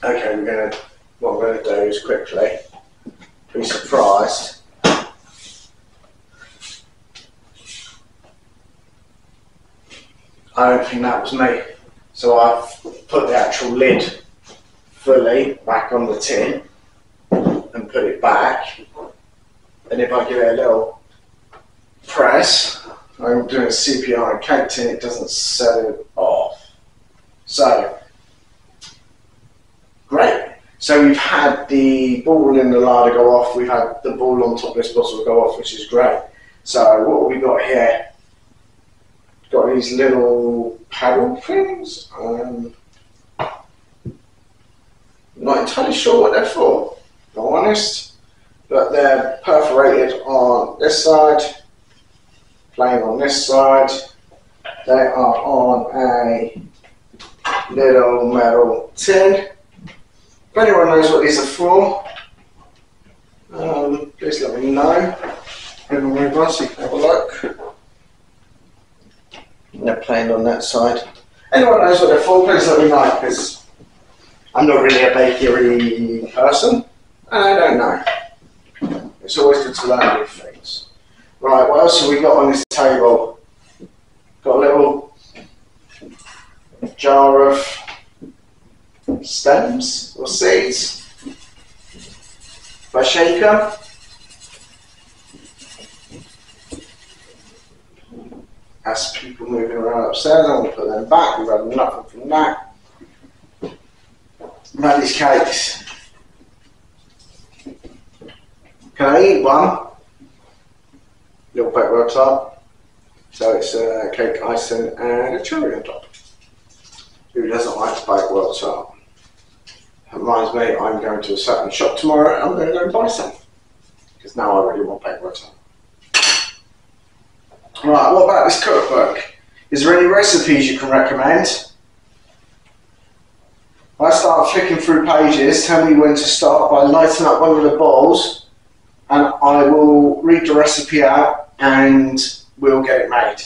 [SPEAKER 1] Okay, what I'm going to do is quickly be surprised. I don't think that was me. So I've put the actual lid fully back on the tin and put it back. And if I give it a little press, I'm doing a CPR and cake tin, it doesn't set it off. So, great. So we've had the ball in the larder go off, we've had the ball on top of this bottle go off, which is great. So what have we got here? Got these little paddle things. Not entirely sure what they're for, if I'm honest. But they're perforated on this side, plain on this side. They are on a little metal tin. If anyone knows what these are for, please let me know. Everyone move on so you can have a look. And they're plain on that side. Anyone knows what they're for, please let me know, because I'm not really a bakery person, and I don't know. It's always good to learn new things. Right, what else have we got on this table? Got a little jar of stems or seeds. If I shake them, as people moving around upstairs, I'm going to put them back. We've had nothing from that. We've had these cakes. Can I eat one? Little backwork top. So it's a cake icing and a cherry on top. Who doesn't like to bake world top? That reminds me, I'm going to a certain shop tomorrow and I'm going to go and buy some. Because now I really want bake world top. Right, what about this cookbook? Is there any recipes you can recommend? If I start flicking through pages, tell me when to start by lighting up one of the bowls and I will read the recipe out and we'll get it made.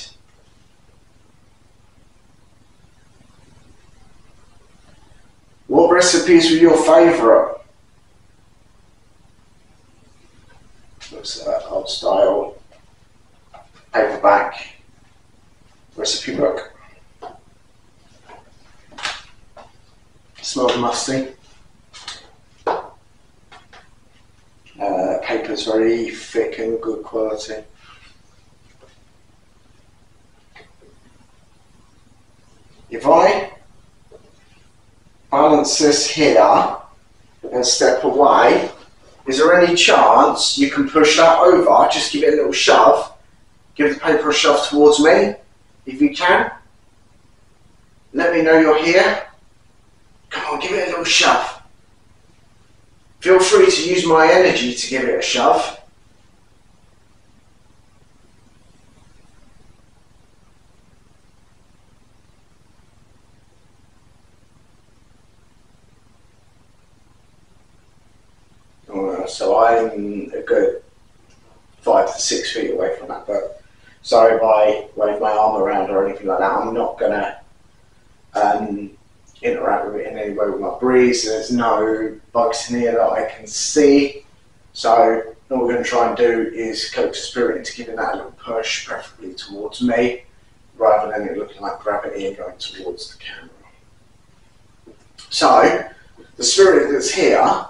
[SPEAKER 1] What recipes were your favourite? Looks like that old style paperback recipe book. Smells musty. Paper's very thick and good quality. If I balance this here and step away, is there any chance you can push that over? Just give it a little shove. Give the paper a shove towards me, if you can. Let me know you're here. Come on, give it a little shove. Feel free to use my energy to give it a shove. So I'm a good 5 to 6 feet away from that book. So if I wave my arm around or anything like that, I'm not going to interact with it in any way with my breeze. There's no bugs in here that I can see. So What we're going to try and do is coax the spirit into giving that a little push, preferably towards me, rather than it looking like gravity and going towards the camera. So, the spirit that's here,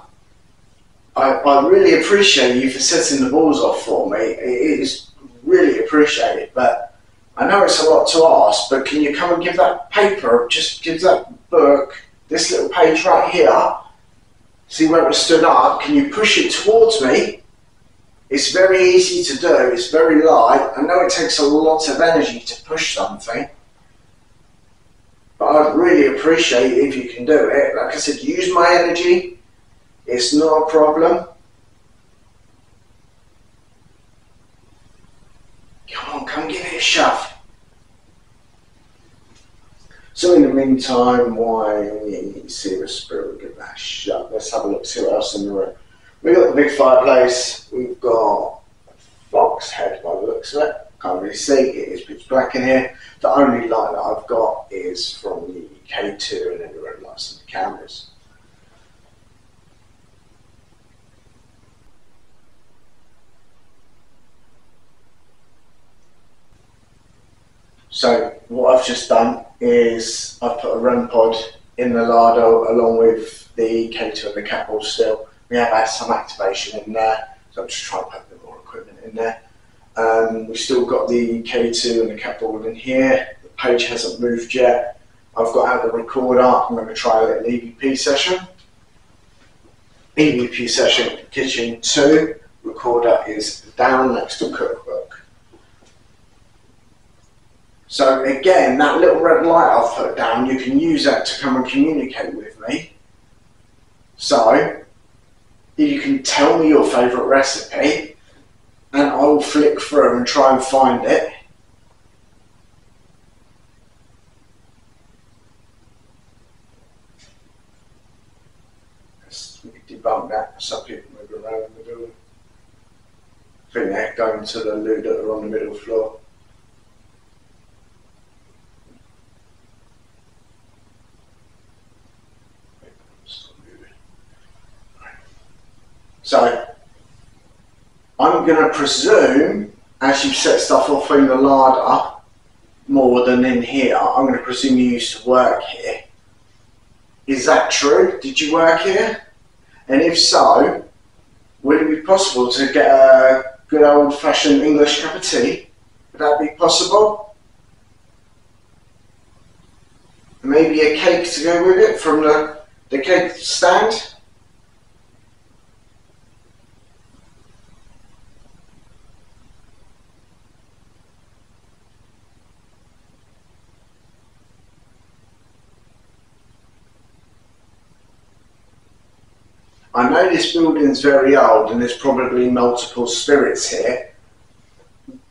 [SPEAKER 1] I really appreciate you for setting the balls off for me. It is really appreciated, but I know it's a lot to ask, but can you come and give that paper, just give that book, this little page right here, see where it stood up, can you push it towards me? It's very easy to do, it's very light. I know it takes a lot of energy to push something, but I'd really appreciate it if you can do it. Like I said, use my energy, it's not a problem. Come on, come give it a shove. So in the meantime, while you see the spirit, give that a shove. Let's have a look, see what else in the room. We've got the big fireplace, we've got a fox head by the looks of it. Can't really see, it is pitch black in here. The only light that I've got is from the K2 and then the red lights and the cameras. So what I've just done is I've put a REM pod in the larder along with the K2 and the cat ball still. We have had some activation in there, so I'm just trying to put a bit more equipment in there. We've still got the K2 and the cat ball in here. The page hasn't moved yet. I've got out the recorder. I'm going to try a little EVP session. EVP session, kitchen 2. Recorder is down next to cookbook. So again, that little red light I've put down, you can use that to come and communicate with me. So you can tell me your favourite recipe and I'll flick through and try and find it. Let's debunk that. Some people move around in the building. I think they're going to the loo that are on the middle floor. So, I'm going to presume, as you've set stuff off in the larder, more than in here, I'm going to presume you used to work here. Is that true? Did you work here? And if so, would it be possible to get a good old-fashioned English cup of tea? Would that be possible? Maybe a cake to go with it from the cake stand? I know this building's very old and there's probably multiple spirits here.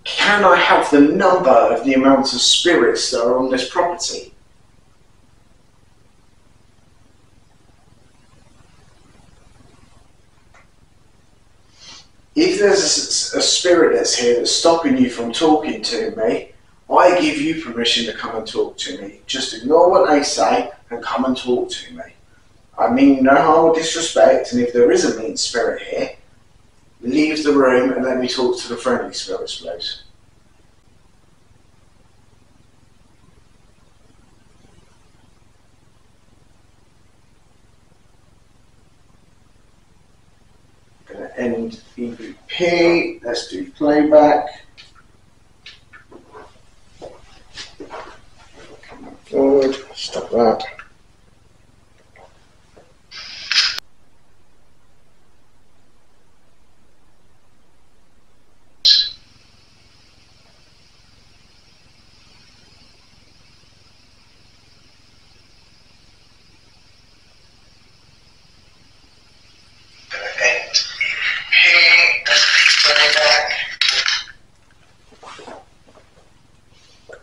[SPEAKER 1] Can I have the number of the amount of spirits that are on this property? If there's a spirit that's here that's stopping you from talking to me, I give you permission to come and talk to me. Just ignore what they say and come and talk to me. I mean no harm or disrespect, and if there is a mean spirit here, leave the room and let me talk to the friendly spirits, please. I'm going to end EVP, let's do playback. Come forward, stop that.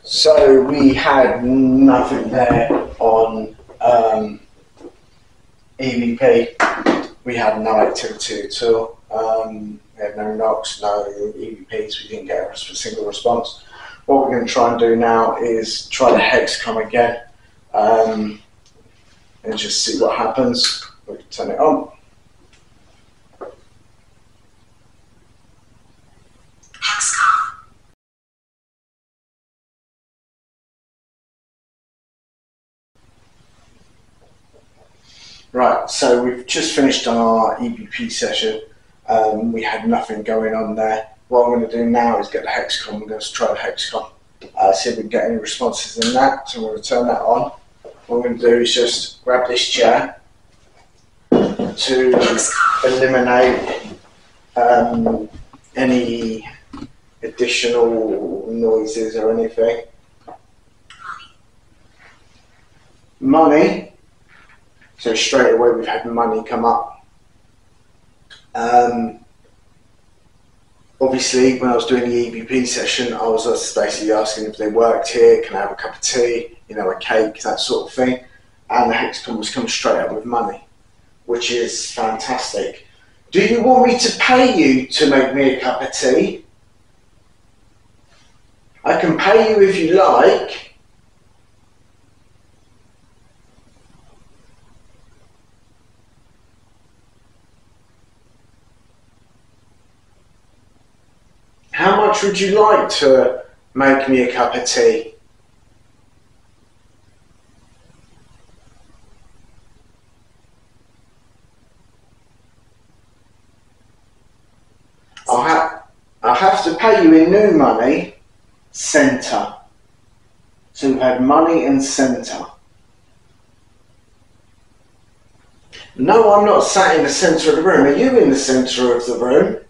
[SPEAKER 1] So we had nothing there on EVP. We had no activity at all. We had no knocks, no EVPs. We didn't get a single response. What we're going to try and do now is try the hex come again and just see what happens. We can turn it on. Right, so we've just finished our EVP session. We had nothing going on there. What I'm going to do now is get the hexcom. We're going to try the hexcom, see if we can get any responses in that. So I'm going to turn that on. What I'm going to do is just grab this chair to eliminate any additional noises or anything. Money. So straight away we've had money come up. Obviously when I was doing the EVP session, I was basically asking if they worked here, can I have a cup of tea, you know, a cake, that sort of thing. And the hexcom was coming straight up with money, which is fantastic. Do you want me to pay you to make me a cup of tea? I can pay you if you like. How much would you like to make me a cup of tea? I'll have to pay you in new money, centre. So we've had money and centre. No, I'm not sat in the centre of the room. Are you in the centre of the room?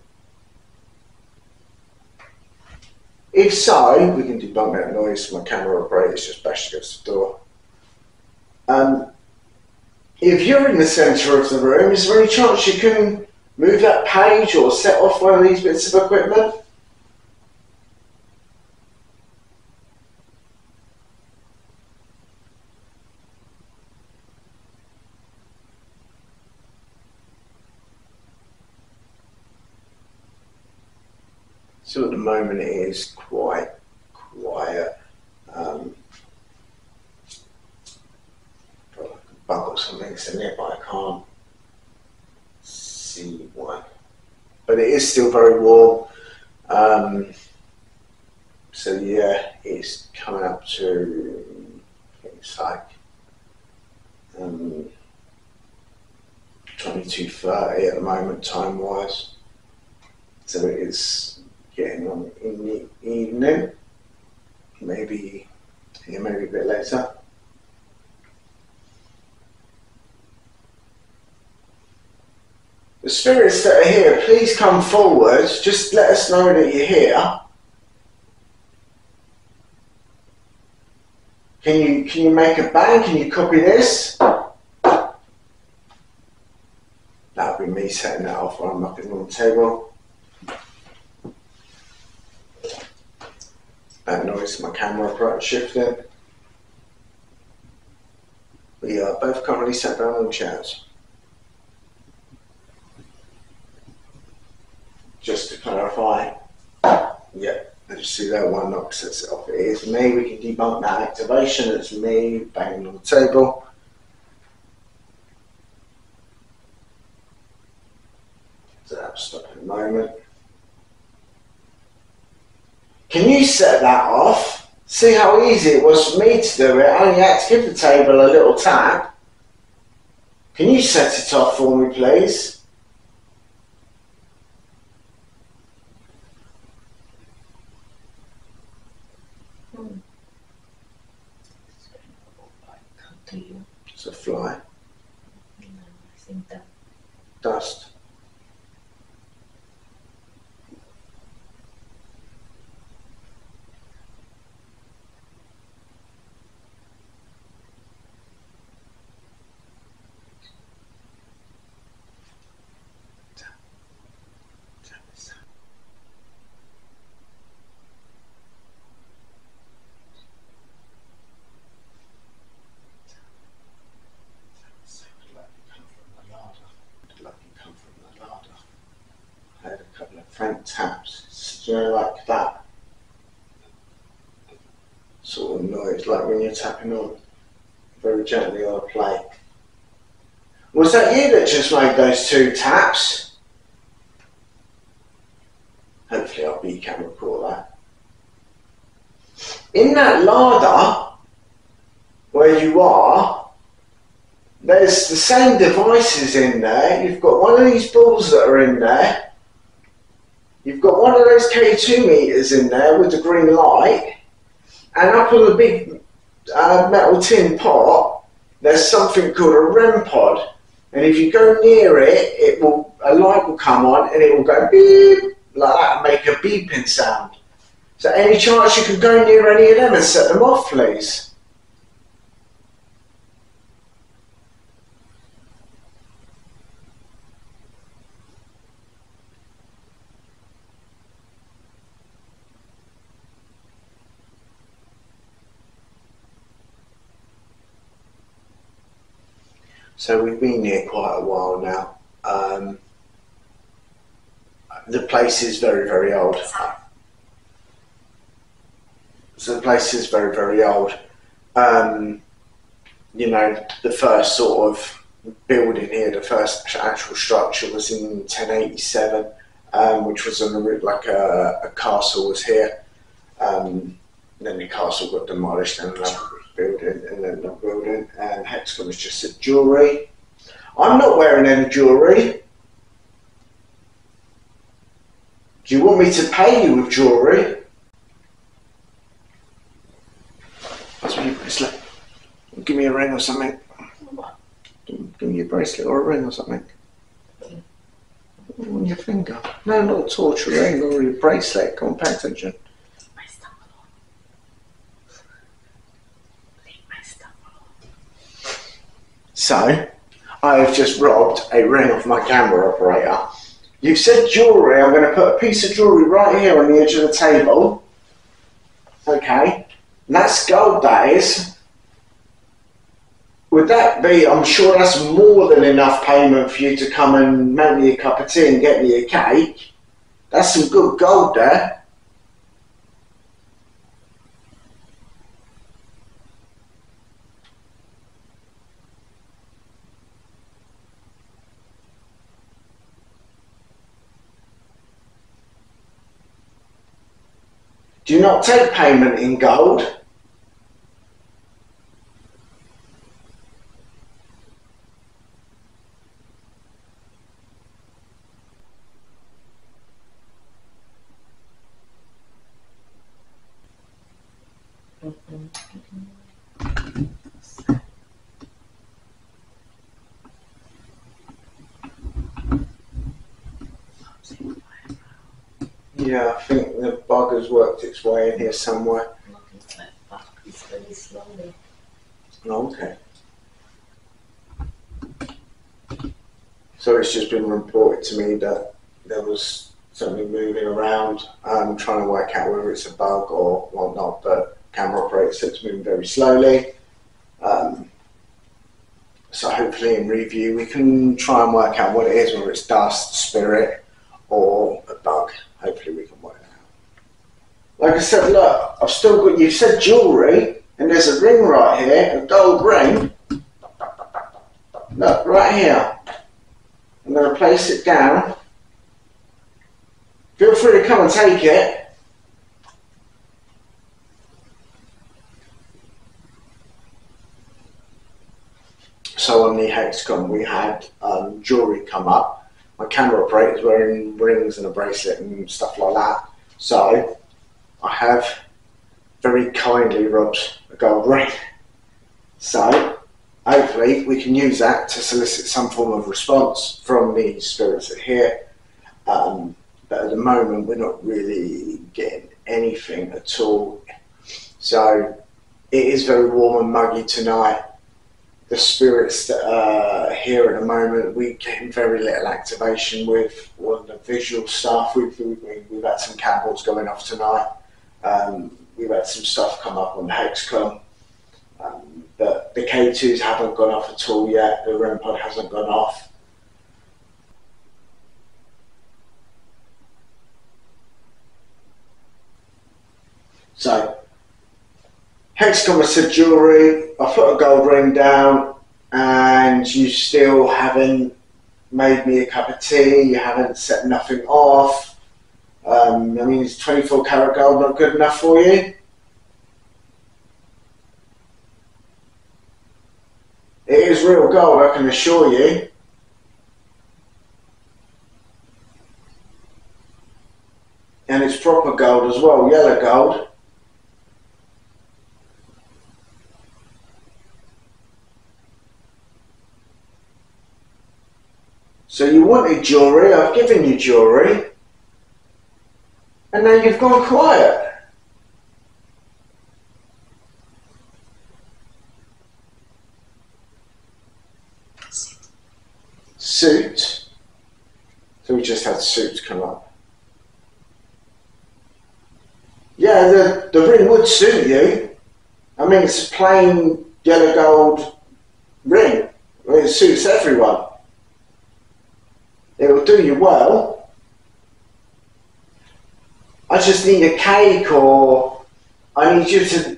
[SPEAKER 1] If so, we can debunk that noise. My camera operator's just bashed against the door. If you're in the centre of the room, is there any chance you can move that page or set off one of these bits of equipment? So at the moment it is quite quiet. Probably like a bug or something's in it, but I can't see one. But it is still very warm. So yeah, it's coming up to, I think it's like 22:30 at the moment, time-wise. So it is getting on in the evening, maybe a bit later. The spirits that are here, please come forward, just let us know that you're here. Can you make a bang? Can you copy this? That'll be me setting that off while I'm knocking on the table. That noise, my camera operator shifting. We are both currently sat down on chairs. Just to clarify, yeah, I just see that one knock sets it off. It is me. We can debunk that activation. It's me banging on the table. So that'll stop in a moment. Can you set that off? See how easy it was for me to do it. I only had to give the table a little tap. Can you set it off for me, please? It's a fly.
[SPEAKER 2] No, I think that.
[SPEAKER 1] Dust. Frank taps, you know, like that sort of noise, like when you're tapping on very gently on a plate. Was that you that just made those two taps? Hopefully our B camera caught that. In that larder where you are, There's the same devices in there. You've got one of these balls that are in there. You've got one of those K2 meters in there with the green light. And up on the big metal tin pot, there's something called a REM pod. And if you go near it, a light will come on and it will go beep, like that, and make a beeping sound. So any chance you could go near any of them and set them off, please? So we've been here quite a while now. The place is very, very old. So the place is very, very old. You know, the first sort of building here, the first actual structure was in 1087, which was like a castle was here. Then the castle got demolished and another building, and then another building, and Hexcom was just a jewellery. I'm not wearing any jewellery. Do you want me to pay you with jewellery? That's what you bracelet. Give me a ring or something.
[SPEAKER 2] What?
[SPEAKER 1] Give me a bracelet or a ring or something. On your finger. No, not a torch, a ring or a bracelet. Come on, pay attention.
[SPEAKER 2] My stuff alone. Leave my stuff alone.
[SPEAKER 1] So, I have just robbed a ring off my camera operator. You've said jewellery. I'm going to put a piece of jewellery right here on the edge of the table. Okay. And that's gold, that is. Would that be, I'm sure that's more than enough payment for you to come and make me a cup of tea and get me a cake. That's some good gold there. Do you not take payment in gold? Yeah, I think the bug has worked its way in here somewhere.
[SPEAKER 2] Looking for it, but it's very slowly.
[SPEAKER 1] Oh, okay. So it's just been reported to me that there was something moving around. I'm trying to work out whether it's a bug or whatnot, but camera operator said it's moving very slowly. So hopefully in review we can try and work out what it is, whether it's dust, spirit, or a bug. Hopefully we can work it out. Like I said, look, I've still got, you said jewellery, and there's a ring right here, a gold ring. Look, right here. I'm going to place it down. Feel free to come and take it. So on the Hexcom we had jewellery come up. My camera operator's wearing rings and a bracelet and stuff like that. So I have very kindly robbed a gold ring. So hopefully we can use that to solicit some form of response from the spirits that are here. But at the moment we're not really getting anything at all. So it is very warm and muggy tonight. The spirits that are here at the moment, we're getting very little activation with all the visual stuff. We've had some candles going off tonight. We've had some stuff come up on the Hexcom. But the K2s haven't gone off at all yet. The REM pod hasn't gone off. So, Hexcom has said jewellery, I put a gold ring down, and you still haven't made me a cup of tea, you haven't set nothing off. I mean, is 24 karat gold not good enough for you? It is real gold, I can assure you. And it's proper gold as well, yellow gold. So you wanted jewellery, I've given you jewellery. And now you've gone quiet. Suit. So we just had suits come up. Yeah, the ring would suit you. I mean, it's a plain yellow gold ring. I mean, it suits everyone. It will do you well. I just need a cake, or I need you to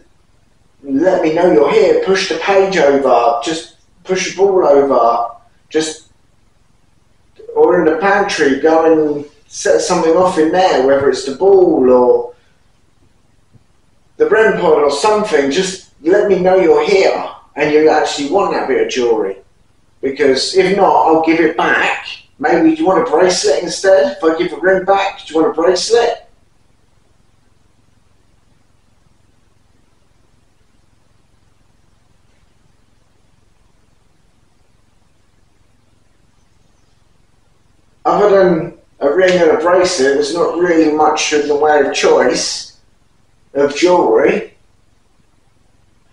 [SPEAKER 1] let me know you're here. Push the page over. Just push the ball over. Just, or in the pantry, go and set something off in there, whether it's the ball or the REM pod or something. Just let me know you're here and you actually want that bit of jewellery. Because if not, I'll give it back. Maybe do you want a bracelet instead? If I give a ring back, do you want a bracelet? Other than a ring and a bracelet, there's not really much in the way of choice of jewellery.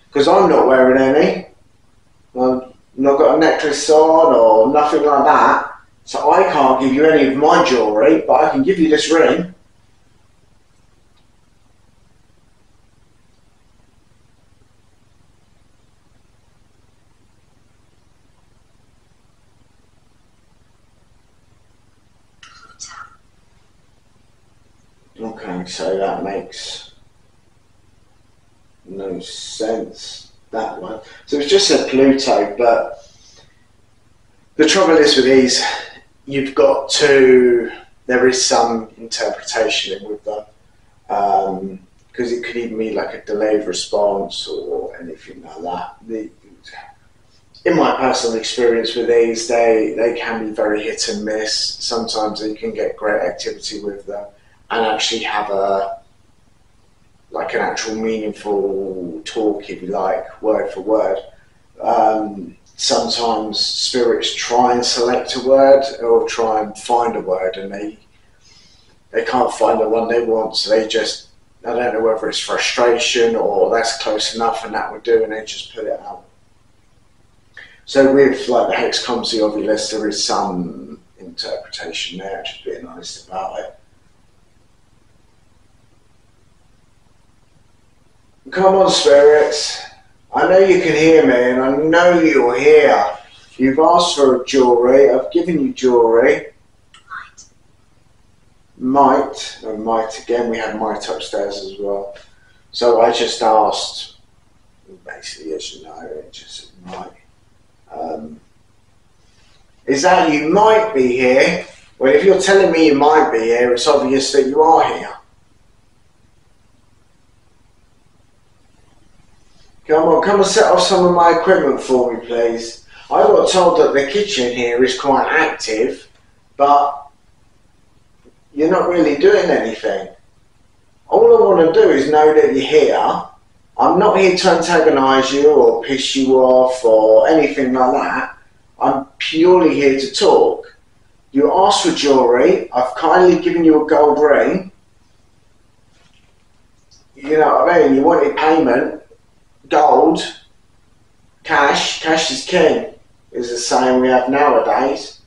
[SPEAKER 1] Because I'm not wearing any. I've not got a necklace on or nothing like that. So I can't give you any of my jewellery, but I can give you this ring. Okay, so that makes no sense, that one. So it's just said Pluto, but the trouble is with these, you've got to, there is some interpretation in with them, because it could even be like a delayed response or anything like that. In my personal experience with these, they can be very hit and miss. Sometimes you can get great activity with them and actually have like an actual meaningful talk, if you like, word for word. Sometimes spirits try and select a word or try and find a word, and they can't find the one they want, so they just, I don't know whether it's frustration or that's close enough and that would do, and they just put it out. So with like the hex comedy of your list, there is some interpretation there, just being honest about it. Come on, spirits. I know you can hear me, and I know you're here. You've asked for jewellery. I've given you jewellery. Might. And might again. We have might upstairs as well. So I just asked. Basically, as you know, it just might. Is that you might be here? Well, if you're telling me you might be here, it's obvious that you are here. Come and set off some of my equipment for me, please. I got told that the kitchen here is quite active, but you're not really doing anything. All I want to do is know that you're here. I'm not here to antagonise you or piss you off or anything like that. I'm purely here to talk. You asked for jewellery. I've kindly given you a gold ring. You know what I mean? You wanted payment. Gold, cash is king, is the saying we have nowadays.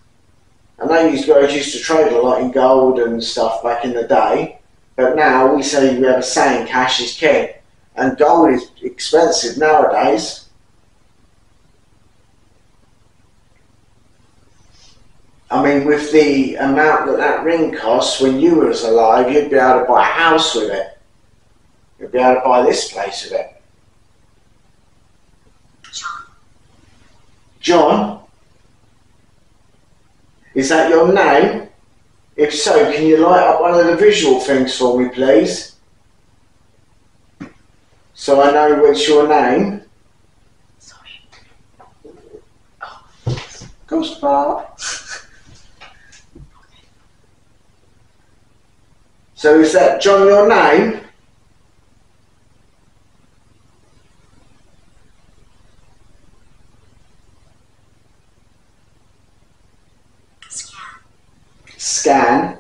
[SPEAKER 1] I know you guys used to trade a lot in gold and stuff back in the day, but now we say we have a saying, cash is king, and gold is expensive nowadays. I mean, with the amount that ring costs when you was alive, you'd be able to buy a house with it. You'd be able to buy this place with it. John? Is that your name? If so, can you light up one of the visual things for me, please? So I know what's your name.
[SPEAKER 2] Sorry.
[SPEAKER 1] Ghost fart. So is that John your name? Scan.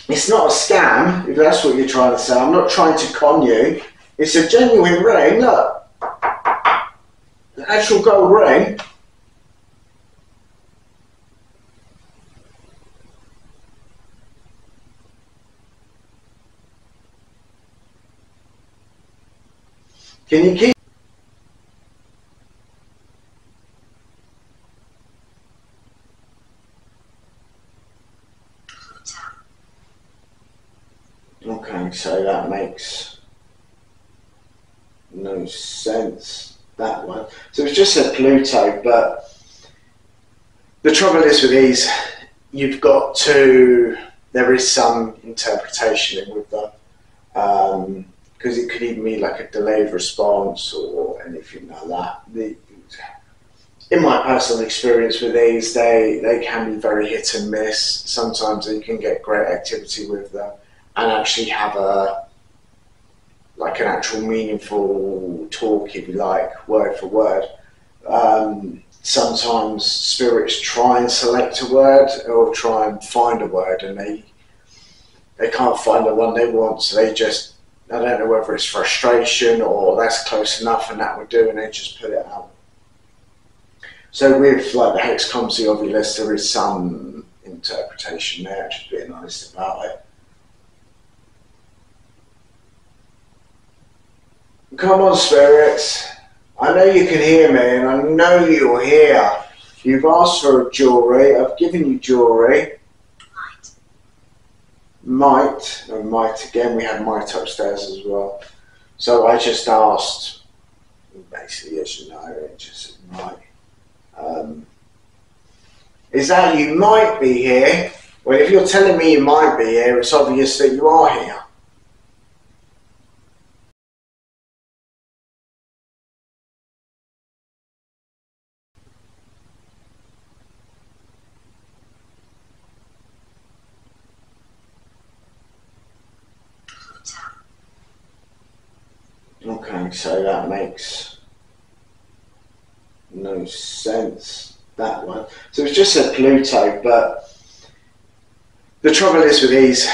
[SPEAKER 1] It's not a scam, if that's what you're trying to say. I'm not trying to con you. It's a genuine ring, look. An actual gold ring. Can you keep... Okay, so that makes no sense, that one. So it's just said Pluto, but the trouble is with these, you've got to, there is some interpretation in with them, because it could even be like a delayed response or anything like that. In my personal experience with these, they can be very hit and miss. Sometimes you can get great activity with them and actually have like an actual meaningful talk, if you like, word for word. Sometimes spirits try and select a word or try and find a word, and they can't find the one they want, so they just, I don't know whether it's frustration or that's close enough and that would do, and they just put it out. So with like the hexaconcy of your list, there is some interpretation there, just being honest about it. Come on, spirits. I know you can hear me, and I know you're here. You've asked for jewellery. I've given you jewellery. Might. And might again. We have might upstairs as well. So I just asked, basically, as you know, it just might. Is that you might be here? Well, if you're telling me you might be here, it's obvious that you are here. Okay, so that makes no sense, that one. So it's just said Pluto, but the trouble is with these,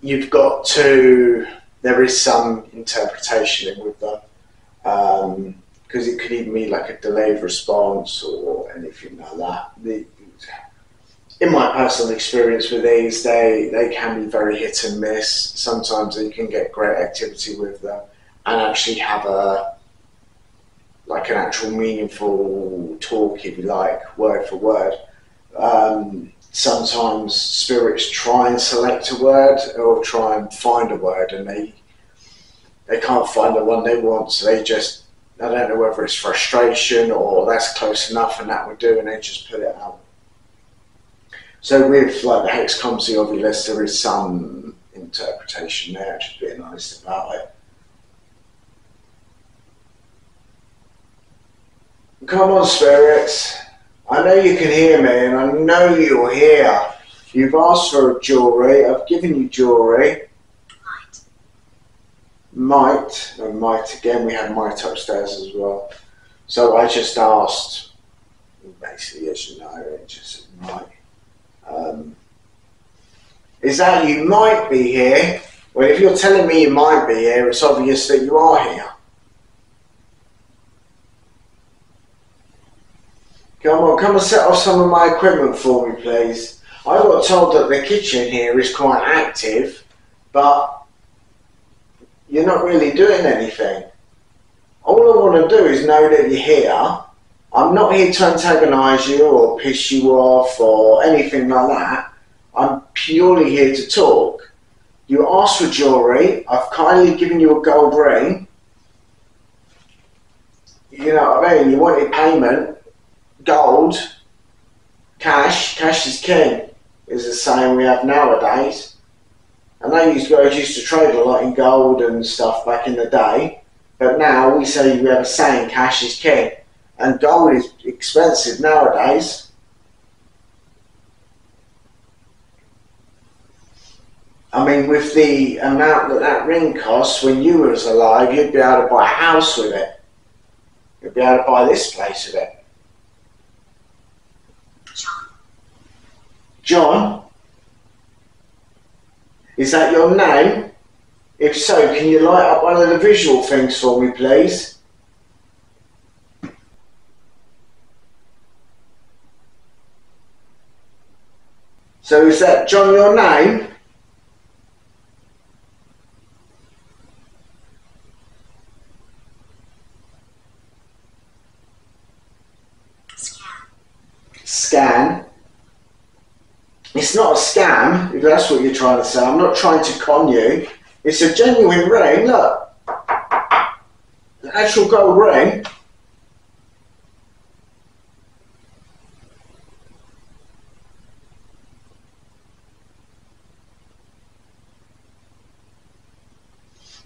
[SPEAKER 1] you've got to, there is some interpretation in with them, because it could even be like a delayed response or anything like that. In my personal experience with these, they can be very hit and miss. Sometimes you can get great activity with them and actually have like an actual meaningful talk, if you like, word for word. Sometimes spirits try and select a word or try and find a word, and they can't find the one they want, so they just, I don't know whether it's frustration or that's close enough and that would do, and they just put it out. So with like the hexaconcy of your list, there is some interpretation there, just being honest about it. Come on, spirits. I know you can hear me, and I know you're here. You've asked for jewellery. I've given you jewellery. Might. And might again. We have might upstairs as well. So I just asked, basically, as you know, it just might. Is that you might be here? Well, if you're telling me you might be here, it's obvious that you are here. Come and set off some of my equipment for me, please. I got told that the kitchen here is quite active, but you're not really doing anything. All I want to do is know that you're here. I'm not here to antagonise you or piss you off or anything like that. I'm purely here to talk. You asked for jewellery. I've kindly given you a gold ring. You know what I mean? You wanted payment. Gold, cash is king, is the saying we have nowadays. I know you guys used to trade a lot in gold and stuff back in the day, but now we say we have a saying, cash is king. And gold is expensive nowadays. I mean, with the amount that that ring costs when you was alive, you'd be able to buy a house with it. You'd be able to buy this place with it. John? Is that your name? If so, can you light up one of the visual things for me, please? So is that John your name? Scan. It's not a scam, if that's what you're trying to say. I'm not trying to con you. It's a genuine ring, look. An actual gold ring.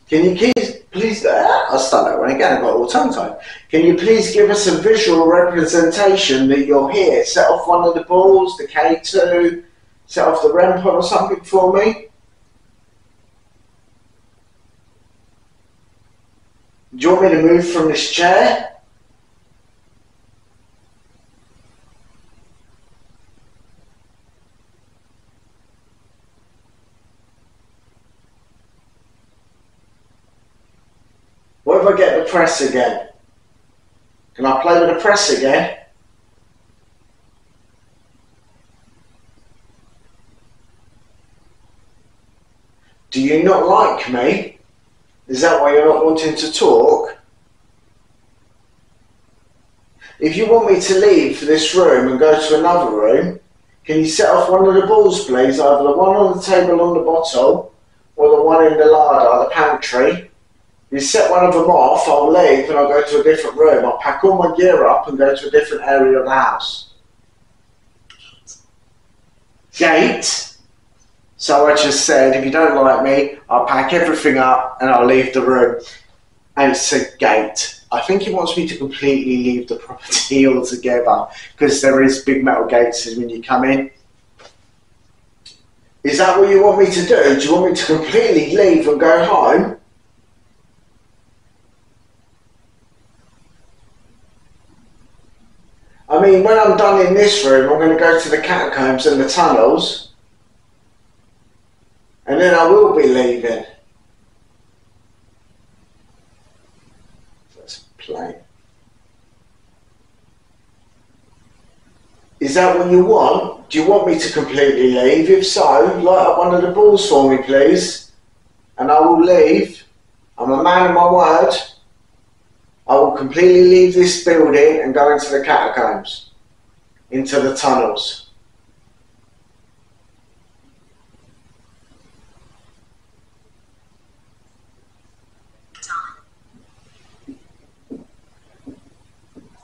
[SPEAKER 1] Can you please, I'll start that one again, I've got all tongue tied. Can you please give us a visual representation that you're here? Set off one of the balls, the K2, set off the REM pod or something for me. Do you want me to move from this chair? What if I get the press again? Can I play with the press again? Do you not like me? Is that why you're not wanting to talk? If you want me to leave this room and go to another room, can you set off one of the balls, please? Either the one on the table on the bottle or the one in the larder, the pantry. You set one of them off, I'll leave and I'll go to a different room. I'll pack all my gear up and go to a different area of the house. Gate? So I just said, if you don't like me, I'll pack everything up and I'll leave the room. And it's a gate. I think he wants me to completely leave the property altogether because there is big metal gates when you come in. Is that what you want me to do? Do you want me to completely leave and go home? I mean, when I'm done in this room, I'm going to go to the catacombs and the tunnels. And then I will be leaving. That's plain. Is that what you want? Do you want me to completely leave? If so, light up one of the balls for me, please. And I will leave. I'm a man of my word. I will completely leave this building and go into the catacombs, into the tunnels.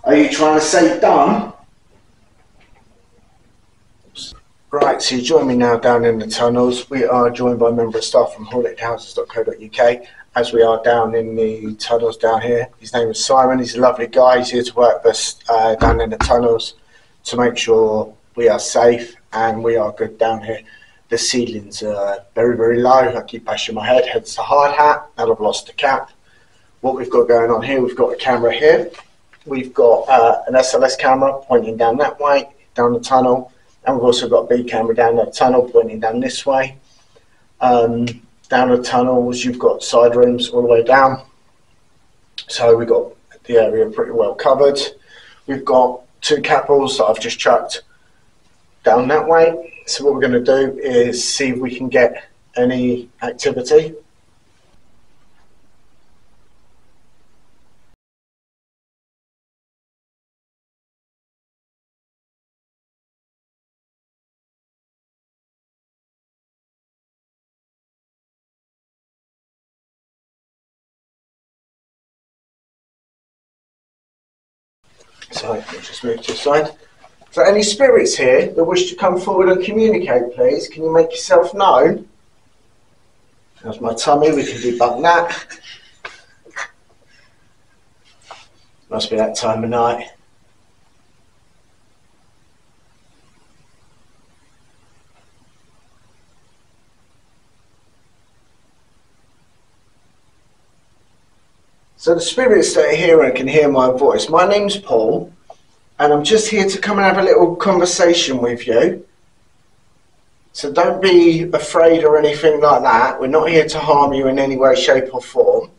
[SPEAKER 1] Are you trying to say done? Right, so you join me now down in the tunnels. We are joined by a member of staff from hauntedhouses.co.uk as we are down in the tunnels down here. His name is Simon. He's a lovely guy. He's here to work with us down in the tunnels to make sure we are safe and we are good down here. The ceilings are very, very low. I keep bashing my head. Hence the hard hat, and I've lost the cap. What we've got going on here, we've got a camera here. We've got an SLS camera pointing down that way, down the tunnel. And we've also got a B camera down that tunnel pointing down this way. Down the tunnels, you've got side rooms all the way down. So we've got the area pretty well covered. We've got 2 cat balls that I've just chucked down that way. So what we're going to do is see if we can get any activity. So I'll just move to the side. So any spirits here that wish to come forward and communicate, please, can you make yourself known? There's my tummy, we can debunk that. Must be that time of night. So the spirits that are here and can hear my voice, my name's Paul, and I'm just here to come and have a little conversation with you. So don't be afraid or anything like that. We're not here to harm you in any way, shape or form.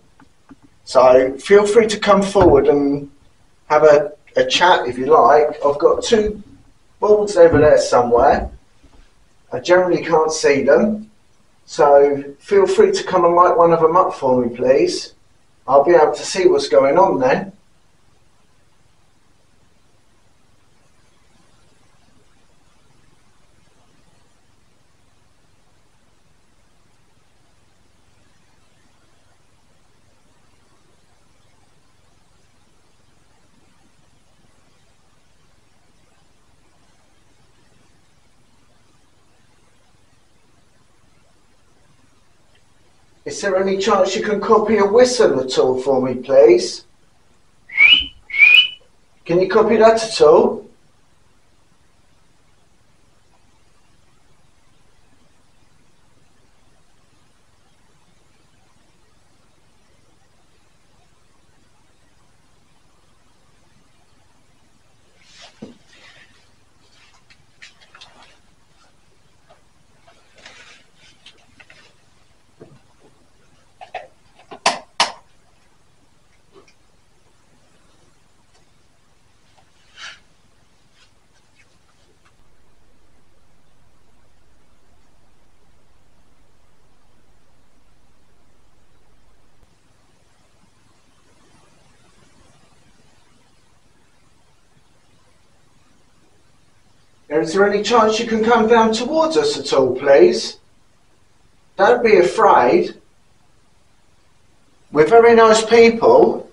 [SPEAKER 1] So feel free to come forward and have a chat if you like. I've got two boards over there somewhere. I generally can't see them. So feel free to come and light one of them up for me, please. I'll be able to see what's going on then. Is there any chance you can copy a whistle at all for me, please? Can you copy that at all? Is there any chance you can come down towards us at all, please? Don't be afraid. We're very nice people.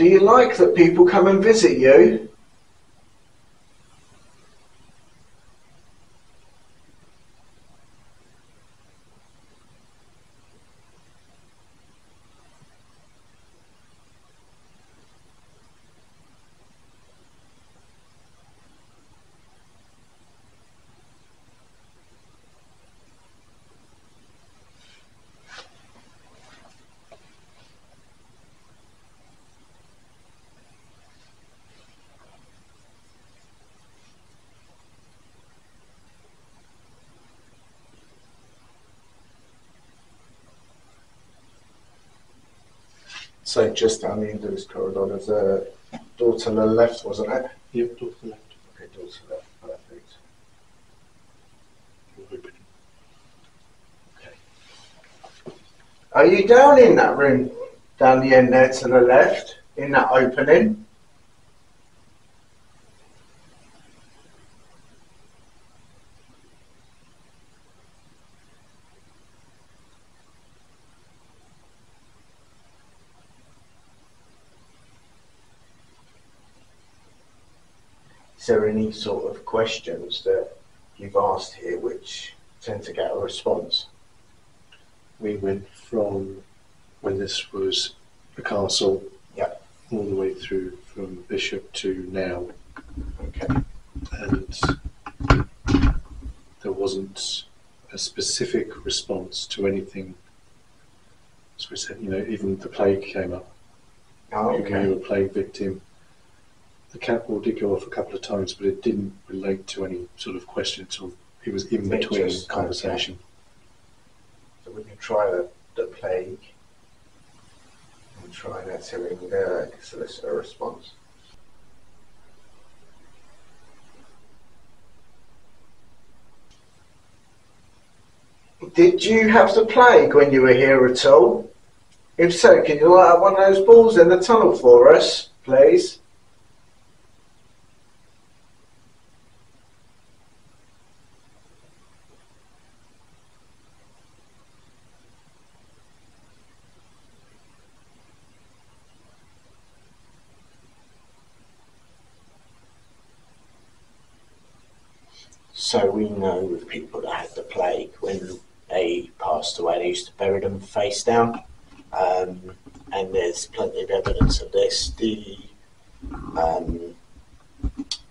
[SPEAKER 1] Do you like that people come and visit you? So just down the end of this corridor, there's a door to the left, wasn't it?
[SPEAKER 3] Yep, door to the left.
[SPEAKER 1] Okay, door to the left, perfect.
[SPEAKER 3] Open.
[SPEAKER 1] Okay. Are you down in that room, down the end there to the left, in that opening? Is there any sort of questions that you've asked here which tend to get a response?
[SPEAKER 3] We went from when this was a castle,
[SPEAKER 1] Yep.
[SPEAKER 3] all the way through from Bishop to now,
[SPEAKER 1] Okay.
[SPEAKER 3] and there wasn't a specific response to anything. As we said, even the plague came up.
[SPEAKER 1] Oh,
[SPEAKER 3] Even though you were a plague victim. The cat ball did go off a couple of times, but it didn't relate to any sort of question. So it was in between
[SPEAKER 1] just,
[SPEAKER 3] conversation.
[SPEAKER 1] Okay. So we can try the plague and try that so we can solicit a response. Did you have the plague when you were here at all? If so, can you light up one of those balls in the tunnel for us, please? So we know with people that had the plague, when they passed away, they used to bury them face down. And there's plenty of evidence of this. The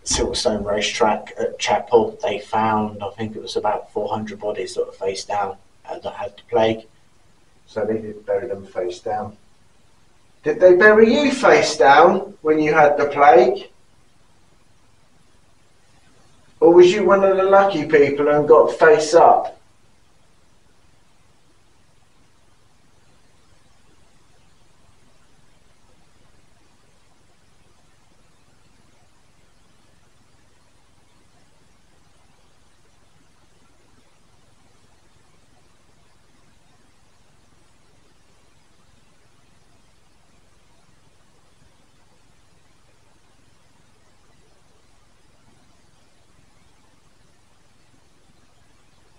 [SPEAKER 1] Silverstone racetrack at Chapel, they found, I think it was about 400 bodies that were face down that had the plague. So they did bury them face down. Did they bury you face down when you had the plague? Or was you one of the lucky people and got face up?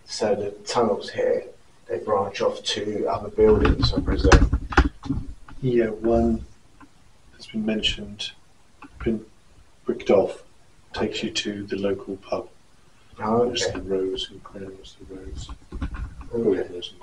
[SPEAKER 1] So the tunnels here, they branch off to other buildings, I presume.
[SPEAKER 3] Yeah, one has been mentioned, been bricked off, takes you to the local pub.
[SPEAKER 1] Oh,
[SPEAKER 3] There's
[SPEAKER 1] okay.
[SPEAKER 3] the Rose and Crown's, the Rose.
[SPEAKER 1] Okay.
[SPEAKER 3] Rose